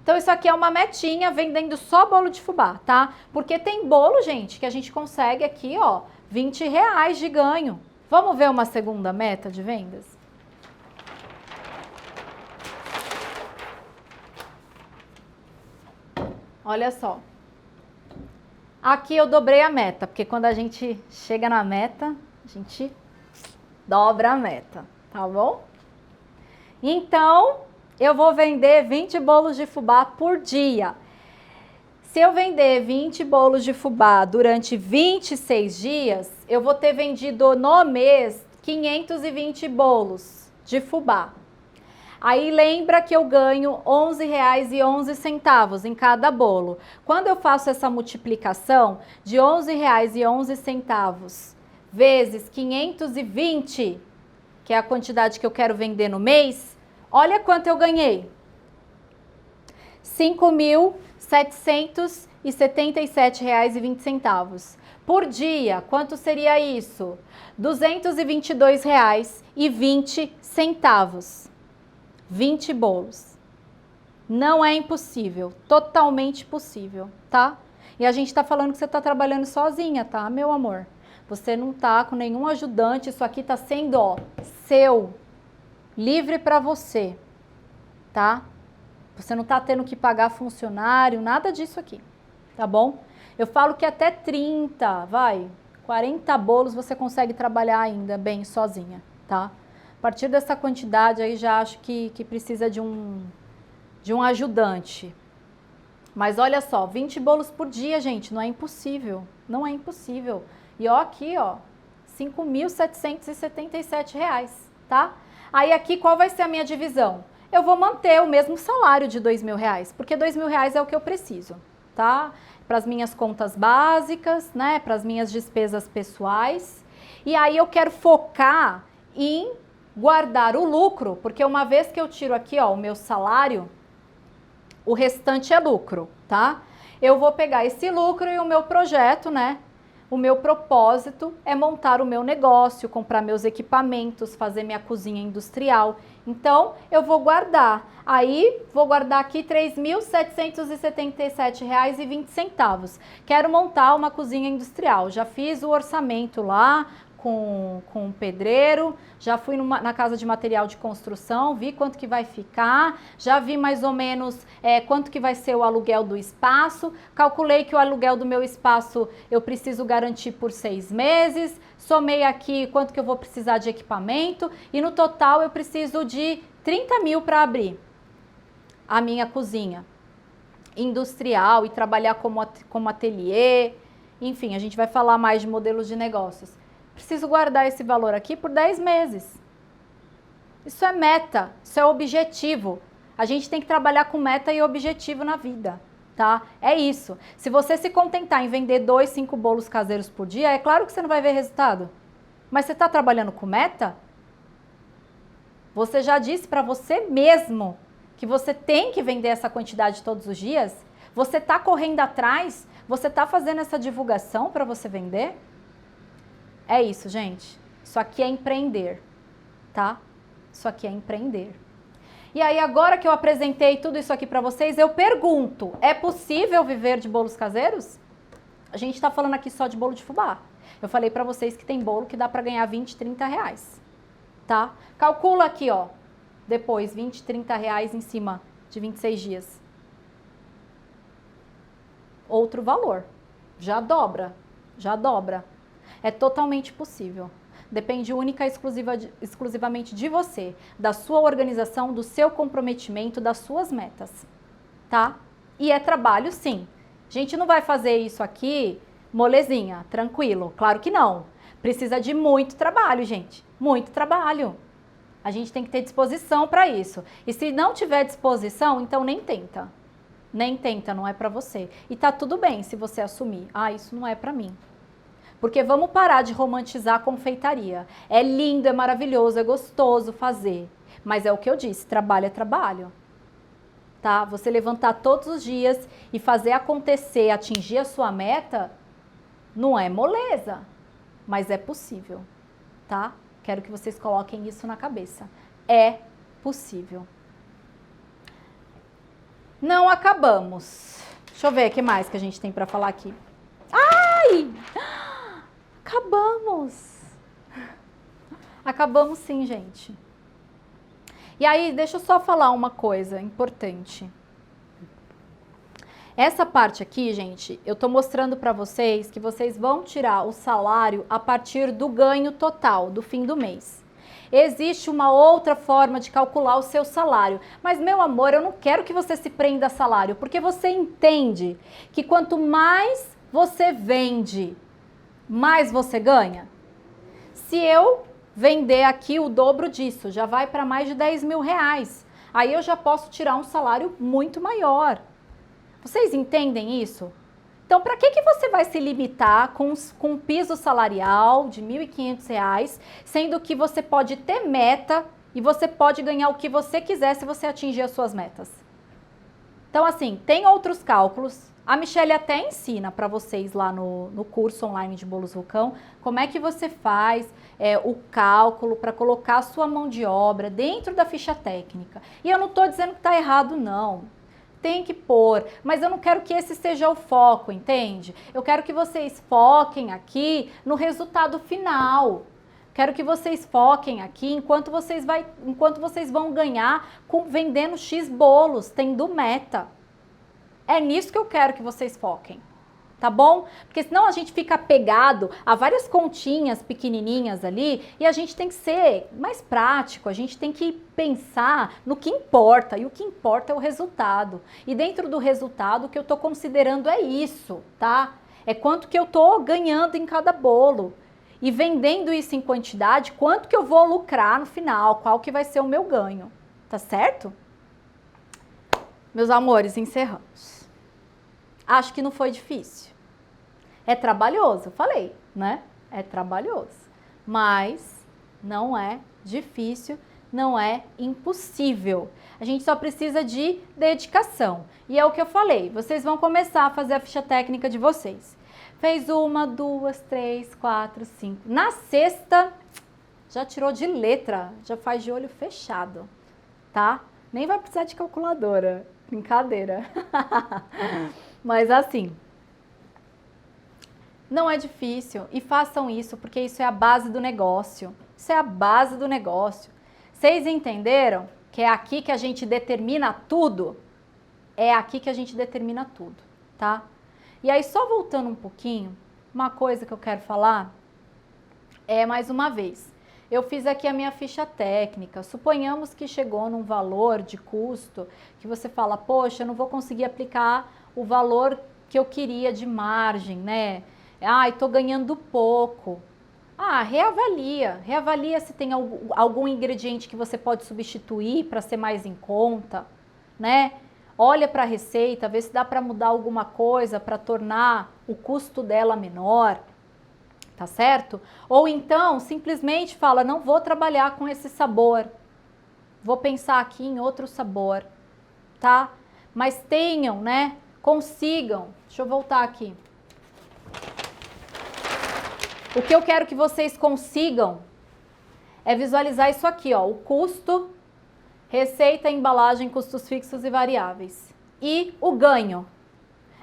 Então, isso aqui é uma metinha vendendo só bolo de fubá, tá? Porque tem bolo, gente, que a gente consegue aqui, ó, R$ 20 de ganho. Vamos ver uma segunda meta de vendas? Olha só. Aqui eu dobrei a meta, porque quando a gente chega na meta, a gente dobra a meta, tá bom? Então, eu vou vender 20 bolos de fubá por dia. Se eu vender 20 bolos de fubá durante 26 dias, eu vou ter vendido no mês 520 bolos de fubá. Aí lembra que eu ganho R$ 11,11 em cada bolo. Quando eu faço essa multiplicação de R$ 11,11 vezes 520, que é a quantidade que eu quero vender no mês, olha quanto eu ganhei. R$ 5.777,20. Por dia, quanto seria isso? R$ 222,20. 20 bolos. Não é impossível, totalmente possível, tá? E a gente tá falando que você tá trabalhando sozinha, tá, meu amor? Você não tá com nenhum ajudante, isso aqui tá sendo, ó, seu, livre para você, tá? Você não tá tendo que pagar funcionário, nada disso aqui, tá bom? Eu falo que até 40 bolos você consegue trabalhar ainda bem sozinha, tá? A partir dessa quantidade aí já acho que precisa de um ajudante. Mas olha só, 20 bolos por dia, gente, não é impossível, não é impossível. E ó aqui, ó, R$ 5.777, tá? Aí aqui qual vai ser a minha divisão? eu vou manter o mesmo salário de R$ 2.000, porque R$ 2.000 é o que eu preciso, tá? Para as minhas contas básicas, né? Para as minhas despesas pessoais. E aí eu quero focar em guardar o lucro, porque uma vez que eu tiro aqui, ó, o meu salário, o restante é lucro, tá? Eu vou pegar esse lucro e o meu projeto, né? O meu propósito é montar o meu negócio, comprar meus equipamentos, fazer minha cozinha industrial. Então, eu vou guardar. Aí, vou guardar aqui R$ 3.777,20. Quero montar uma cozinha industrial. Já fiz o orçamento lá com o pedreiro, já fui na casa de material de construção, vi quanto que vai ficar, já vi mais ou menos quanto que vai ser o aluguel do espaço, calculei que o aluguel do meu espaço eu preciso garantir por 6 meses, somei aqui quanto que eu vou precisar de equipamento e no total eu preciso de 30 mil para abrir a minha cozinha industrial e trabalhar como ateliê, enfim, a gente vai falar mais de modelos de negócios. Preciso guardar esse valor aqui por 10 meses. Isso é meta, isso é objetivo. A gente tem que trabalhar com meta e objetivo na vida, tá? É isso. Se você se contentar em vender 2, 5 bolos caseiros por dia, é claro que você não vai ver resultado. Mas você está trabalhando com meta? Você já disse para você mesmo que você tem que vender essa quantidade todos os dias? Você está correndo atrás? Você está fazendo essa divulgação para você vender? É isso, gente. Isso aqui é empreender, tá? Isso aqui é empreender. E aí, agora que eu apresentei tudo isso aqui para vocês, eu pergunto, é possível viver de bolos caseiros? A gente tá falando aqui só de bolo de fubá. Eu falei para vocês que tem bolo que dá para ganhar 20, 30 reais, tá? Calcula aqui, ó, depois 20, 30 reais em cima de 26 dias. Outro valor. Já dobra, já dobra. É totalmente possível. Depende única e exclusivamente de você, da sua organização, do seu comprometimento, das suas metas, tá? E é trabalho, sim. A gente não vai fazer isso aqui molezinha, tranquilo. Claro que não. Precisa de muito trabalho, gente. Muito trabalho. A gente tem que ter disposição para isso. E se não tiver disposição, então nem tenta. Nem tenta, não é para você. E tá tudo bem se você assumir. Ah, isso não é para mim. Porque vamos parar de romantizar a confeitaria. É lindo, é maravilhoso, é gostoso fazer. Mas é o que eu disse, trabalho é trabalho. Tá? Você levantar todos os dias e fazer acontecer, atingir a sua meta, não é moleza, mas é possível. Tá? Quero que vocês coloquem isso na cabeça. É possível. Não acabamos. Deixa eu ver o que mais que a gente tem para falar aqui. Ai! Acabamos! Acabamos sim, gente. E aí, deixa eu só falar uma coisa importante. Essa parte aqui, gente, eu tô mostrando para vocês que vocês vão tirar o salário a partir do ganho total, do fim do mês. Existe uma outra forma de calcular o seu salário. Mas, meu amor, eu não quero que você se prenda a salário, porque você entende que quanto mais você vende, mais você ganha. Se eu vender aqui o dobro disso, já vai para mais de 10 mil reais. Aí eu já posso tirar um salário muito maior. Vocês entendem isso? Então, para que você vai se limitar com um piso salarial de R$ 1.500, sendo que você pode ter meta e você pode ganhar o que você quiser se você atingir as suas metas? Então, assim, tem outros cálculos. A Michelle até ensina para vocês lá no curso online de Bolos Vulcão como é que você faz o cálculo para colocar a sua mão de obra dentro da ficha técnica. E eu não estou dizendo que está errado, não. Tem que pôr, mas eu não quero que esse seja o foco, entende? Eu quero que vocês foquem aqui no resultado final. Quero que vocês foquem aqui enquanto vocês vão ganhar vendendo X bolos, tendo meta. É nisso que eu quero que vocês foquem, tá bom? Porque senão a gente fica apegado a várias continhas pequenininhas ali e a gente tem que ser mais prático, a gente tem que pensar no que importa, e o que importa é o resultado. E dentro do resultado, o que eu tô considerando é isso, tá? É quanto que eu tô ganhando em cada bolo. E vendendo isso em quantidade, quanto que eu vou lucrar no final, qual que vai ser o meu ganho. tá certo? Meus amores, encerramos. Acho que não foi difícil. É trabalhoso, eu falei, né? É trabalhoso, mas não é difícil, não é impossível. A gente só precisa de dedicação. E é o que eu falei, vocês vão começar a fazer a ficha técnica de vocês. Fez 1, 2, 3, 4, 5. Na sexta, já tirou de letra, já faz de olho fechado, tá? Nem vai precisar de calculadora, brincadeira. Mas assim, não é difícil e façam isso porque isso é a base do negócio. Isso é a base do negócio. Vocês entenderam que é aqui que a gente determina tudo? É aqui que a gente determina tudo, tá? E aí, só voltando um pouquinho, uma coisa que eu quero falar é, mais uma vez, eu fiz aqui a minha ficha técnica. Suponhamos que chegou num valor de custo que você fala, poxa, eu não vou conseguir aplicar o valor que eu queria de margem, né? Ah, estou ganhando pouco. Ah, reavalia se tem algum ingrediente que você pode substituir para ser mais em conta, né? Olha para a receita, vê se dá para mudar alguma coisa para tornar o custo dela menor, tá certo? Ou então, simplesmente fala, não vou trabalhar com esse sabor, vou pensar aqui em outro sabor, tá? Mas tenham, né? Consigam, deixa eu voltar aqui. O que eu quero que vocês consigam é visualizar isso aqui, ó, o custo, receita, embalagem, custos fixos e variáveis. E o ganho.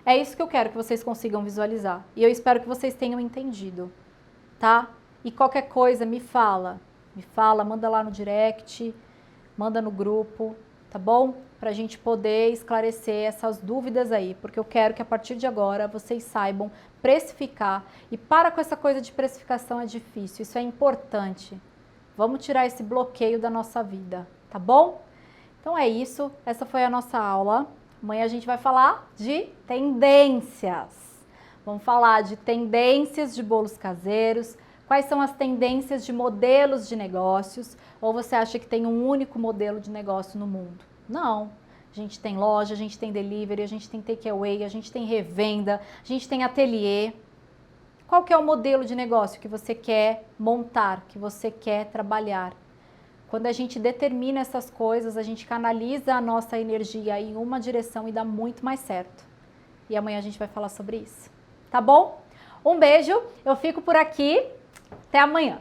É isso que eu quero que vocês consigam visualizar. E eu espero que vocês tenham entendido, tá? E qualquer coisa, me fala, manda lá no direct, manda no grupo, tá bom? Pra gente poder esclarecer essas dúvidas aí, porque eu quero que a partir de agora vocês saibam precificar. E para com essa coisa de precificação, é difícil, isso é importante. Vamos tirar esse bloqueio da nossa vida, tá bom? Então é isso, essa foi a nossa aula. Amanhã a gente vai falar de tendências. Vamos falar de tendências de bolos caseiros, quais são as tendências de modelos de negócios, ou você acha que tem um único modelo de negócio no mundo? Não. A gente tem loja, a gente tem delivery, a gente tem takeaway, a gente tem revenda, a gente tem ateliê. Qual que é o modelo de negócio que você quer montar, que você quer trabalhar? Quando a gente determina essas coisas, a gente canaliza a nossa energia em uma direção e dá muito mais certo. E amanhã a gente vai falar sobre isso. Tá bom? Um beijo, eu fico por aqui. Até amanhã.